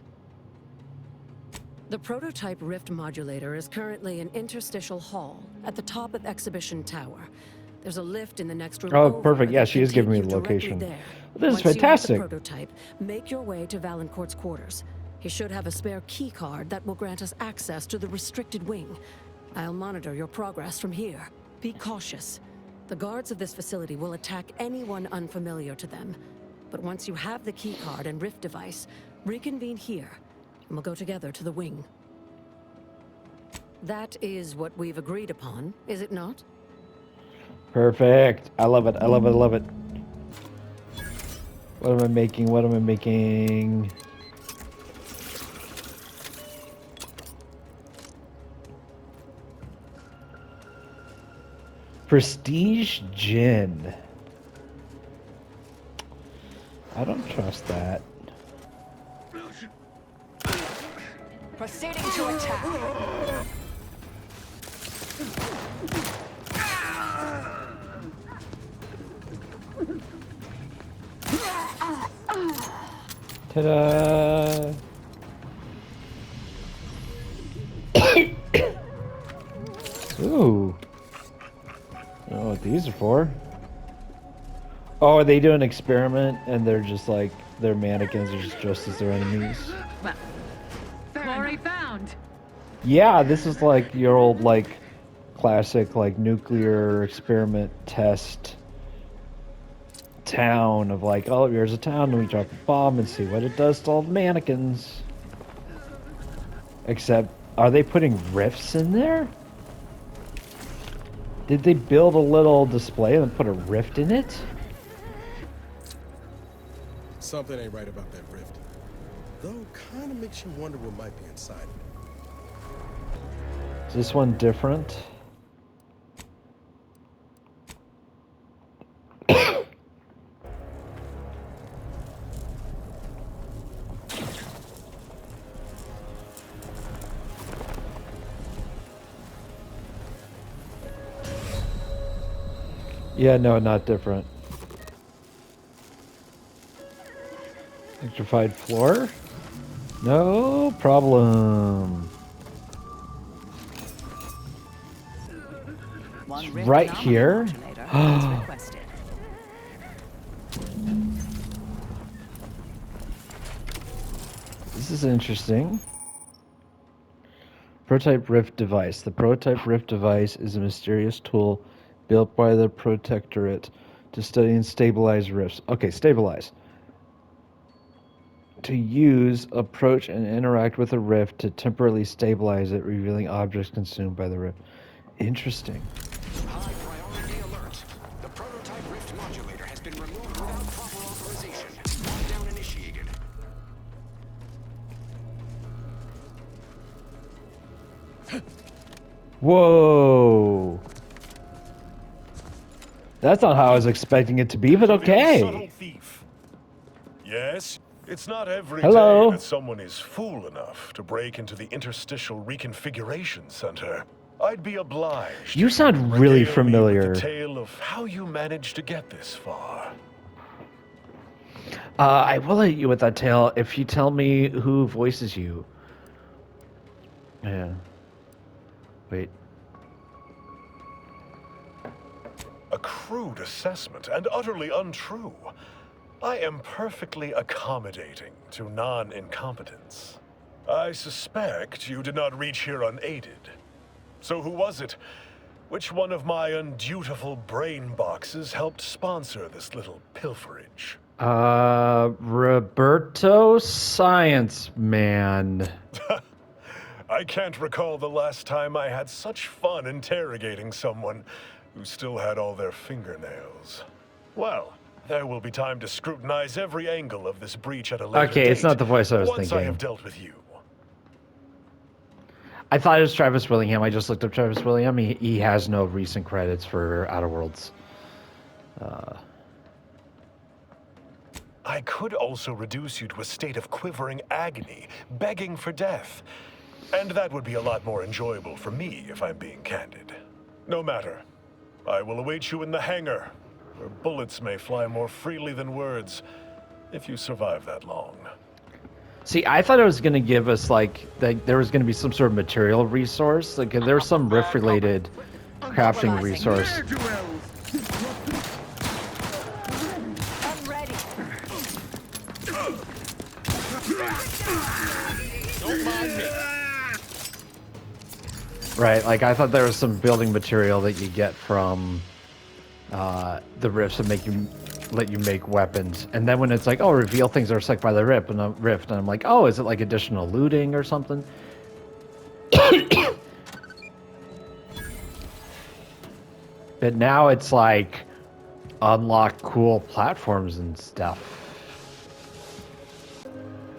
[SPEAKER 16] The prototype rift modulator is currently in interstitial hall at the top of Exhibition Tower. There's a lift in the next room.
[SPEAKER 1] Oh,
[SPEAKER 16] over
[SPEAKER 1] perfect. Yeah,
[SPEAKER 16] that
[SPEAKER 1] she
[SPEAKER 16] can
[SPEAKER 1] is giving
[SPEAKER 16] take
[SPEAKER 1] me
[SPEAKER 16] you
[SPEAKER 1] the
[SPEAKER 16] directly
[SPEAKER 1] location.
[SPEAKER 16] there.
[SPEAKER 1] This is
[SPEAKER 16] Once you have
[SPEAKER 1] fantastic.
[SPEAKER 16] the prototype, make your way to Valancourt's quarters. He should have a spare key card that will grant us access to the restricted wing. I'll monitor your progress from here. Be cautious. The guards of this facility will attack anyone unfamiliar to them. But once you have the key card and rift device, reconvene here, and we'll go together to the wing. That is what we've agreed upon, is it not?
[SPEAKER 1] Perfect. I love it. I love it. I love it. What am I making? What am I making? Prestige Gin. I don't trust that.
[SPEAKER 8] Proceeding to attack.
[SPEAKER 1] Ta-da! Ooh. I don't know what these are for. Oh, are they doing an experiment and they're just like, their mannequins are just dressed as their enemies?
[SPEAKER 17] Well, quarry found.
[SPEAKER 1] Yeah, this is like your old, like, classic, like, nuclear experiment test town of like, oh, here's a town and we drop a bomb and see what it does to all the mannequins. Except, are they putting rifts in there? Did they build a little display and put a rift in it?
[SPEAKER 3] Something ain't right about that rift. Though, kind of makes you wonder what might be inside it.
[SPEAKER 1] Is this one different? Yeah, no, not different. Electrified floor? No problem. It's right here. This is interesting. Prototype Rift device. The Prototype Rift device is a mysterious tool built by the Protectorate to study and stabilize rifts. Okay, stabilize. To use, approach, and interact with a rift to temporarily stabilize it, revealing objects consumed by the rift. Interesting.
[SPEAKER 4] High priority alert. The prototype rift modulator has been removed without proper authorization. Lockdown initiated.
[SPEAKER 1] Whoa. That's not how I was expecting it to be, but okay.
[SPEAKER 7] Subtle thief. Yes? It's not every
[SPEAKER 1] Hello.
[SPEAKER 7] day that someone is fool enough to break into the Interstitial Reconfiguration Center. I'd be obliged.
[SPEAKER 1] You sound
[SPEAKER 7] if you
[SPEAKER 1] really
[SPEAKER 7] regale me with
[SPEAKER 1] familiar.
[SPEAKER 7] the tale of how you managed to get this far.
[SPEAKER 1] I will hit you with that tale if you tell me who voices you. Yeah. Wait.
[SPEAKER 7] A crude assessment and utterly untrue. I am perfectly accommodating to non-incompetence. I suspect you did not reach here unaided. So who was it? Which one of my undutiful brain boxes helped sponsor this little pilferage?
[SPEAKER 1] Roberto Science Man.
[SPEAKER 7] I can't recall the last time I had such fun interrogating someone who still had all their fingernails. Well, there will be time to scrutinize every angle of this breach at a later
[SPEAKER 1] Okay, it's
[SPEAKER 7] date,
[SPEAKER 1] not the voice I was
[SPEAKER 7] once
[SPEAKER 1] thinking.
[SPEAKER 7] I have dealt with you.
[SPEAKER 1] I thought it was Travis Willingham. I just looked up Travis Willingham. He has no recent credits for Outer Worlds.
[SPEAKER 7] I could also reduce you to a state of quivering agony, begging for death. And that would be a lot more enjoyable for me, if I'm being candid. No matter. I will await you in the hangar, where bullets may fly more freely than words, if you survive that long.
[SPEAKER 1] See, I thought it was going to give us, like, there was going to be some sort of material resource. Like, there's some Rift-related crafting resource.
[SPEAKER 8] I'm ready.
[SPEAKER 12] Don't mind me.
[SPEAKER 1] Right, like, I thought there was some building material that you get from the rifts that let you make weapons. And then when it's like, oh, reveal things that are stuck by the rift, and I'm like, oh, is it like additional looting or something? But now it's like unlock cool platforms and stuff.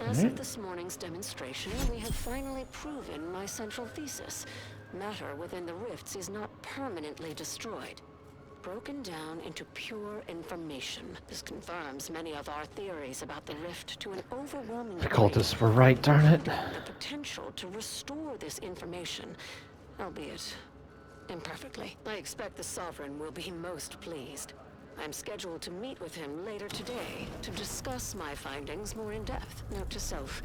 [SPEAKER 16] As of this morning's demonstration, we have finally proven my central thesis. Matter within the rifts is not permanently destroyed. Broken down into pure information. This confirms many of our theories about the rift to an overwhelming
[SPEAKER 1] The cultists were right, darn it.
[SPEAKER 16] The potential to restore this information, albeit imperfectly. I expect the Sovereign will be most pleased. I'm scheduled to meet with him later today to discuss my findings more in depth. Note to self,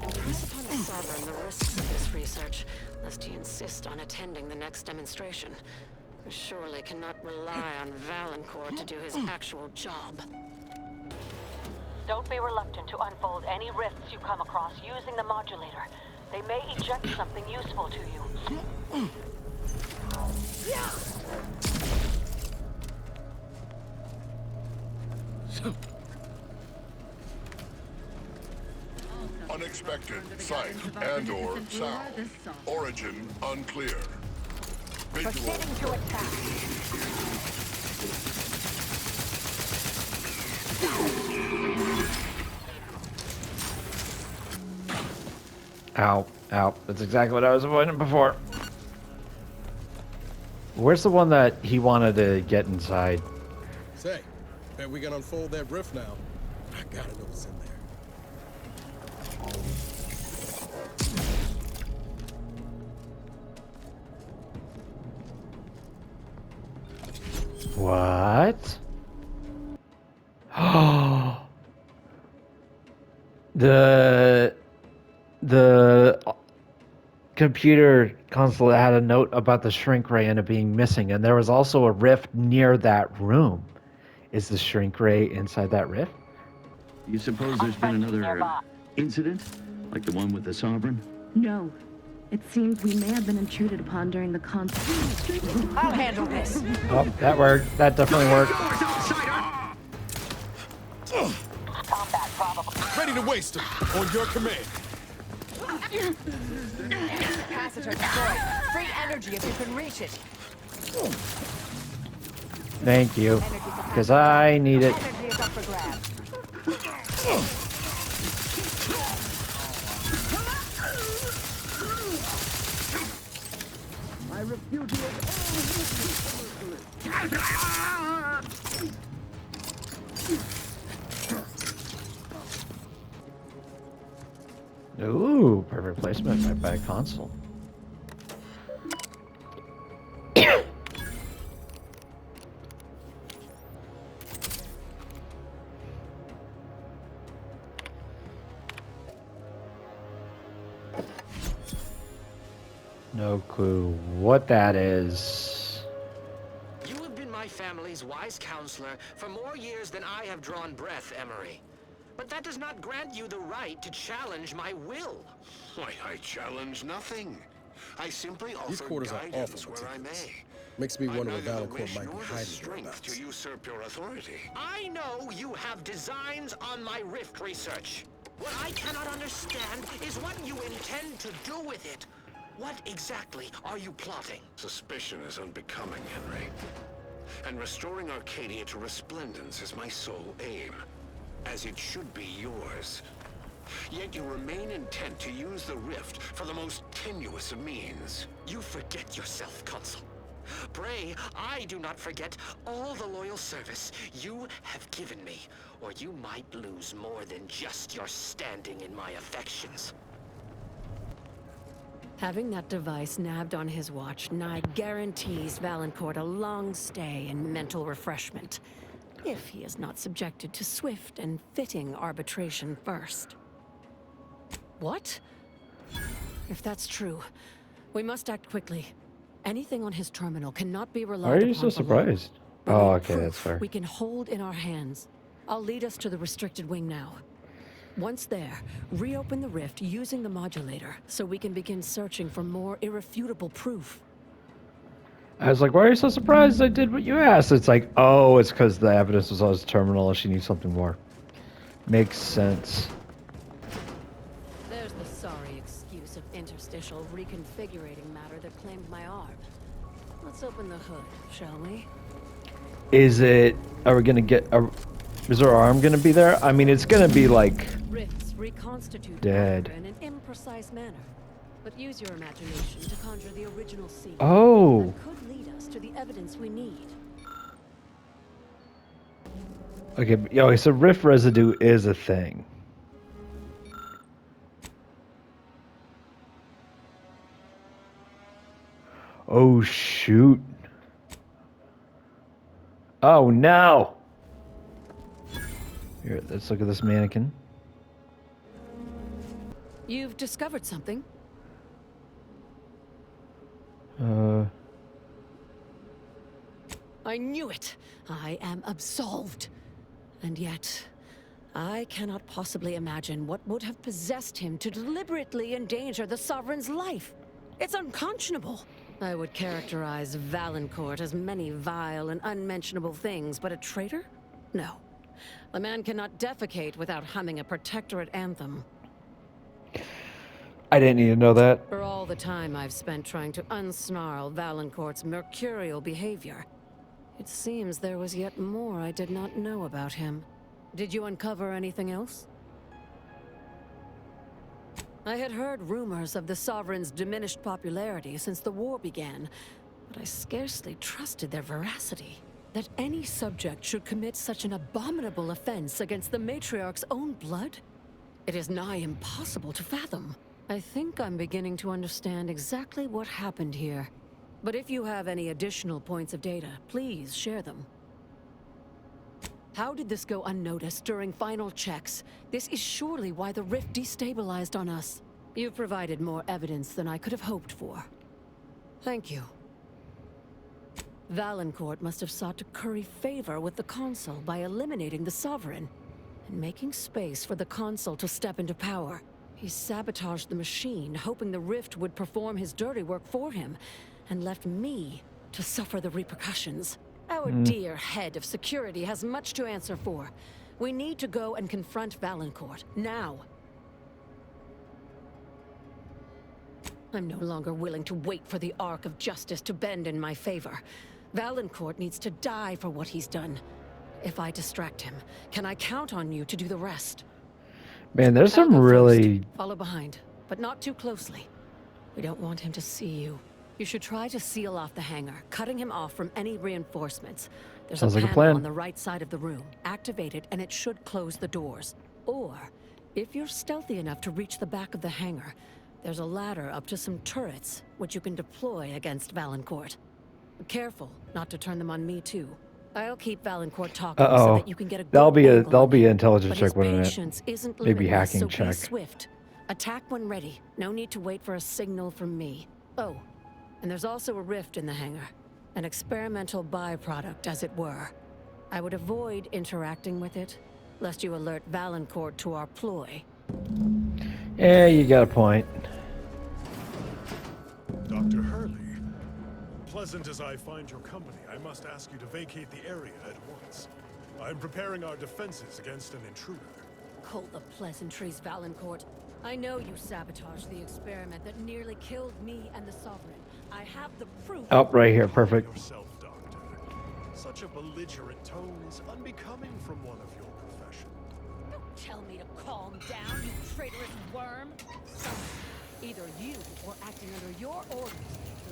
[SPEAKER 16] impress upon the Sovereign the risks of this research, lest he insist on attending the next demonstration. We surely cannot rely on Valancourt to do his actual job.
[SPEAKER 6] Don't be reluctant to unfold any rifts you come across using the modulator. They may eject something useful to you.
[SPEAKER 12] Unexpected sight and/or sound. Origin unclear. Visual.
[SPEAKER 8] Proceeding to attack.
[SPEAKER 1] Ow, ow. That's exactly what I was avoiding before. Where's the one that he wanted to get inside?
[SPEAKER 3] Say, bet we can unfold that rift now. I gotta know what's in there.
[SPEAKER 1] What? Oh. The computer console had a note about the shrink ray and it being missing, and there was also a rift near that room. Is the shrink ray inside that rift?
[SPEAKER 18] You suppose there's been another incident, like the one with the Sovereign?
[SPEAKER 19] No. It seems we may have been intruded upon during the concert.
[SPEAKER 8] I'll handle this.
[SPEAKER 1] Oh, that worked. That definitely worked.
[SPEAKER 12] Ready to waste them on your command.
[SPEAKER 8] Capacitor destroyed. Free energy if you can reach it.
[SPEAKER 1] Thank you. Because I need it.
[SPEAKER 8] Energy is up for grabs.
[SPEAKER 14] I repudiate all
[SPEAKER 1] replacement might buy a console. No clue what that is.
[SPEAKER 20] You have been my family's wise counselor for more years than I have drawn breath, Emery. But that does not grant you the right to challenge my will.
[SPEAKER 4] Why, I challenge nothing. I simply
[SPEAKER 3] These
[SPEAKER 4] offer
[SPEAKER 3] quarters are
[SPEAKER 4] guidance
[SPEAKER 3] awful
[SPEAKER 4] where I
[SPEAKER 3] meticulous.
[SPEAKER 4] may.
[SPEAKER 3] Makes me wonder what
[SPEAKER 4] I've neither the
[SPEAKER 3] Valancourt
[SPEAKER 4] wish
[SPEAKER 3] might be
[SPEAKER 4] nor the
[SPEAKER 3] hiding
[SPEAKER 4] strength
[SPEAKER 3] whereabouts.
[SPEAKER 4] to usurp your authority.
[SPEAKER 20] I know you have designs on my rift research. What I cannot understand is what you intend to do with it. What exactly are you plotting?
[SPEAKER 4] Suspicion is unbecoming, Henry. And restoring Arcadia to resplendence is my sole aim, as it should be yours. Yet you remain intent to use the rift for the most tenuous of means.
[SPEAKER 20] You forget yourself, Consul. Pray, I do not forget all the loyal service you have given me, or you might lose more than just your standing in my affections.
[SPEAKER 16] Having that device nabbed on his watch nigh guarantees Valancourt a long stay and mental refreshment, if he is not subjected to swift and fitting arbitration first. What? If that's true, we must act quickly. Anything on his terminal cannot be relied
[SPEAKER 1] Why
[SPEAKER 16] upon.
[SPEAKER 1] are you so
[SPEAKER 16] for long.
[SPEAKER 1] surprised?
[SPEAKER 16] We need
[SPEAKER 1] Oh, okay,
[SPEAKER 16] proof
[SPEAKER 1] that's fair.
[SPEAKER 16] we can hold in our hands. I'll lead us to the restricted wing now. Once there, reopen the rift using the modulator so we can begin searching for more irrefutable proof.
[SPEAKER 1] I was like, why are you so surprised I did what you asked? It's like, oh, it's because the evidence was on his terminal and she needs something more. Makes sense.
[SPEAKER 16] There's the sorry excuse of interstitial reconfigurating matter that claimed my arm. Let's open the hood, shall we?
[SPEAKER 1] Is it, are we gonna get, is her arm gonna be there? I mean, it's gonna be like
[SPEAKER 16] Rifts reconstitute
[SPEAKER 1] dead.
[SPEAKER 16] matter in an imprecise manner. But use your imagination to conjure the original scene.
[SPEAKER 1] Oh.
[SPEAKER 16] That could lead us to the evidence we need.
[SPEAKER 1] Okay, yo, so rift residue is a thing. Oh shoot. Oh no. Here, let's look at this mannequin.
[SPEAKER 16] You've discovered something? I knew it! I am absolved. And yet, I cannot possibly imagine what would have possessed him to deliberately endanger the Sovereign's life. It's unconscionable. I would characterize Valancourt as many vile and unmentionable things, but a traitor? No. A man cannot defecate without humming a Protectorate anthem.
[SPEAKER 1] I didn't need to know that.
[SPEAKER 16] For all the time I've spent trying to unsnarl Valancourt's mercurial behavior, it seems there was yet more I did not know about him. Did you uncover anything else? I had heard rumors of the Sovereign's diminished popularity since the war began, but I scarcely trusted their veracity. That any subject should commit such an abominable offense against the Matriarch's own blood? It is nigh impossible to fathom. I think I'm beginning to understand exactly what happened here. But if you have any additional points of data, please share them. How did this go unnoticed during final checks? This is surely why the rift destabilized on us. You've provided more evidence than I could have hoped for. Thank you. Valancourt must have sought to curry favor with the Consul by eliminating the Sovereign and making space for the Consul to step into power. He sabotaged the machine, hoping the rift would perform his dirty work for him, and left me to suffer the repercussions. Our dear head of security has much to answer for. We need to go and confront Valancourt, now. I'm no longer willing to wait for the arc of justice to bend in my favor. Valancourt needs to die for what he's done. If I distract him, can I count on you to do the rest?
[SPEAKER 1] Man, there's
[SPEAKER 16] I'll
[SPEAKER 1] some
[SPEAKER 16] go
[SPEAKER 1] really...
[SPEAKER 16] first. Follow behind, but not too closely. We don't want him to see you. You should try to seal off the hangar, cutting him off from any reinforcements. There's
[SPEAKER 1] Sounds
[SPEAKER 16] a
[SPEAKER 1] like a
[SPEAKER 16] panel
[SPEAKER 1] plan.
[SPEAKER 16] on the right side of the room. Activate it and it should close the doors. Or, if you're stealthy enough to reach the back of the hangar, There's a ladder up to some turrets, which you can deploy against Valancourt. Careful not to turn them on me too. I'll keep Valancourt talking so that you can get a good
[SPEAKER 1] That'll be an
[SPEAKER 16] angle
[SPEAKER 1] intelligence
[SPEAKER 16] but
[SPEAKER 1] check,
[SPEAKER 16] his
[SPEAKER 1] wouldn't
[SPEAKER 16] patience
[SPEAKER 1] it?
[SPEAKER 16] isn't
[SPEAKER 1] Maybe
[SPEAKER 16] limitless,
[SPEAKER 1] hacking
[SPEAKER 16] so
[SPEAKER 1] check.
[SPEAKER 16] be swift. Attack when ready. No need to wait for a signal from me. Oh, and there's also a rift in the hangar. An experimental byproduct, as it were. I would avoid interacting with it, lest you alert Valancourt to our ploy.
[SPEAKER 1] Yeah, you got a point.
[SPEAKER 7] Dr. Hurley, pleasant as I find your company, I must ask you to vacate the area at once. I'm preparing our defenses against an intruder.
[SPEAKER 16] Call the pleasantries, Valancourt. I know you sabotaged the experiment that nearly killed me and the Sovereign. I have the proof.
[SPEAKER 1] Oh, right here, perfect.
[SPEAKER 7] Yourself, Doctor. Such a belligerent tone is unbecoming from one of your profession.
[SPEAKER 16] Don't tell me to calm down, you traitorous worm. Someone, either you or acting under your orders,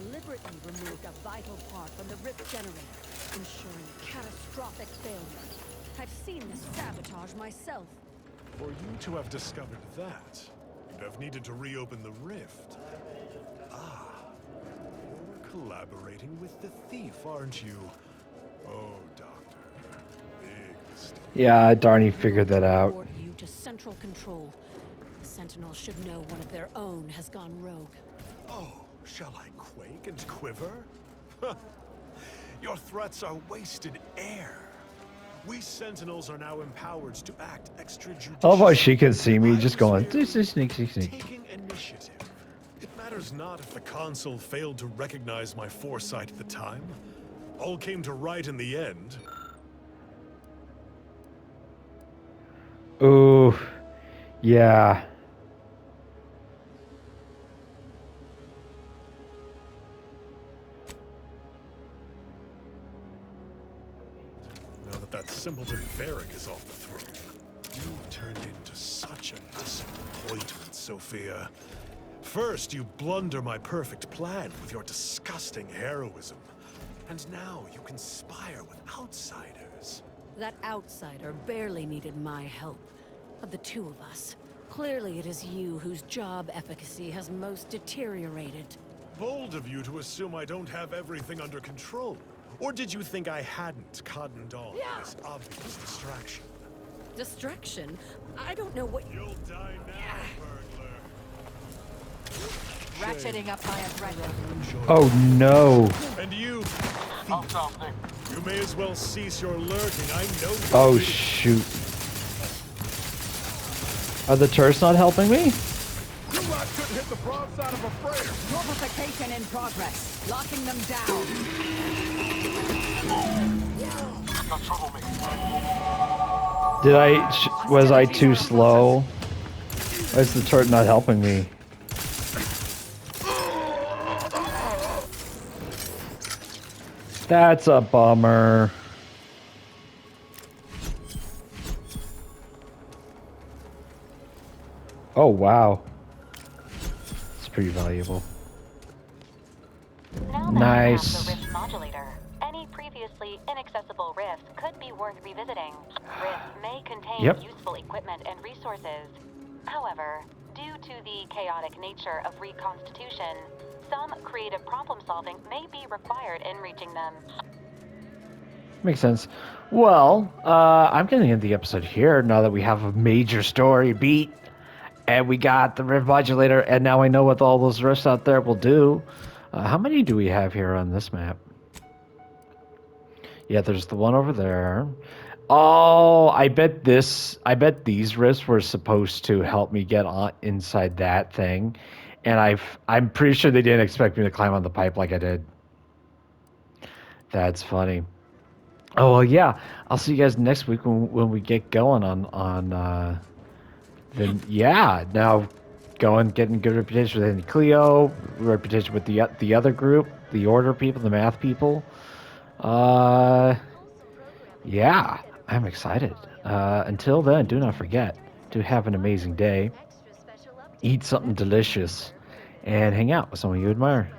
[SPEAKER 16] deliberately removed a vital part from the rift generator, ensuring catastrophic failure. I've seen this sabotage myself.
[SPEAKER 7] For you to have discovered that, you'd have needed to reopen the rift. Ah, you're collaborating with the thief, aren't you? Oh, Doctor, big mistake.
[SPEAKER 1] Yeah, Darnie figured that out.
[SPEAKER 16] Report you to Central Control. The Sentinels should know one of their own has gone rogue.
[SPEAKER 7] Oh, shall I quake and quiver? Your threats are wasted air. We Sentinels are now empowered to act extrajudicially.
[SPEAKER 1] I love how she can see me just going, sneak.
[SPEAKER 7] Taking initiative. It matters not if the Consul failed to recognize my foresight at the time. All came to right in the end.
[SPEAKER 1] Ooh, yeah.
[SPEAKER 7] Now that simpleton Varric is off the throne, you've turned into such a disappointment, Sophia. First, you blunder my perfect plan with your disgusting heroism. And now you conspire with outsiders.
[SPEAKER 16] That outsider barely needed my help. Of the two of us, clearly it is you whose job efficacy has most deteriorated.
[SPEAKER 7] Bold of you to assume I don't have everything under control. Or did you think I hadn't cottoned on this obvious distraction?
[SPEAKER 16] Distraction? I don't know what—
[SPEAKER 7] You'll die now, burglar.
[SPEAKER 8] Ratcheting up my aggression.
[SPEAKER 1] Oh no.
[SPEAKER 7] And you, you may as well cease your lurking. I know you.
[SPEAKER 1] Oh shoot. Are the turrets not helping me?
[SPEAKER 12] You lot couldn't hit the broadside of a freighter.
[SPEAKER 8] Mortification in progress. Locking them down.
[SPEAKER 12] Got trouble, mate.
[SPEAKER 1] Was I too slow? Why is the turret not helping me? That's a bummer. Oh wow. It's pretty valuable.
[SPEAKER 6] Now that
[SPEAKER 1] Nice.
[SPEAKER 6] we have the rift modulator, any previously inaccessible rifts could be worth revisiting. Rifts may contain useful equipment and resources. However, due to the chaotic nature of reconstitution, some creative problem solving may be required in reaching them.
[SPEAKER 1] Makes sense. Well, I'm going to end the episode here now that we have a major story beat. And we got the rift modulator, and now I know what all those rifts out there will do. How many do we have here on this map? Yeah, there's the one over there. Oh, I bet these rifts were supposed to help me get on inside that thing. And I'm pretty sure they didn't expect me to climb on the pipe like I did. That's funny. Oh, well, yeah. I'll see you guys next week when we get going on then, yeah. Now, getting good reputation with Cleo, reputation with the other group, the Order people, the Math people. Yeah, I'm excited. Until then, do not forget to have an amazing day. Eat something delicious and hang out with someone you admire.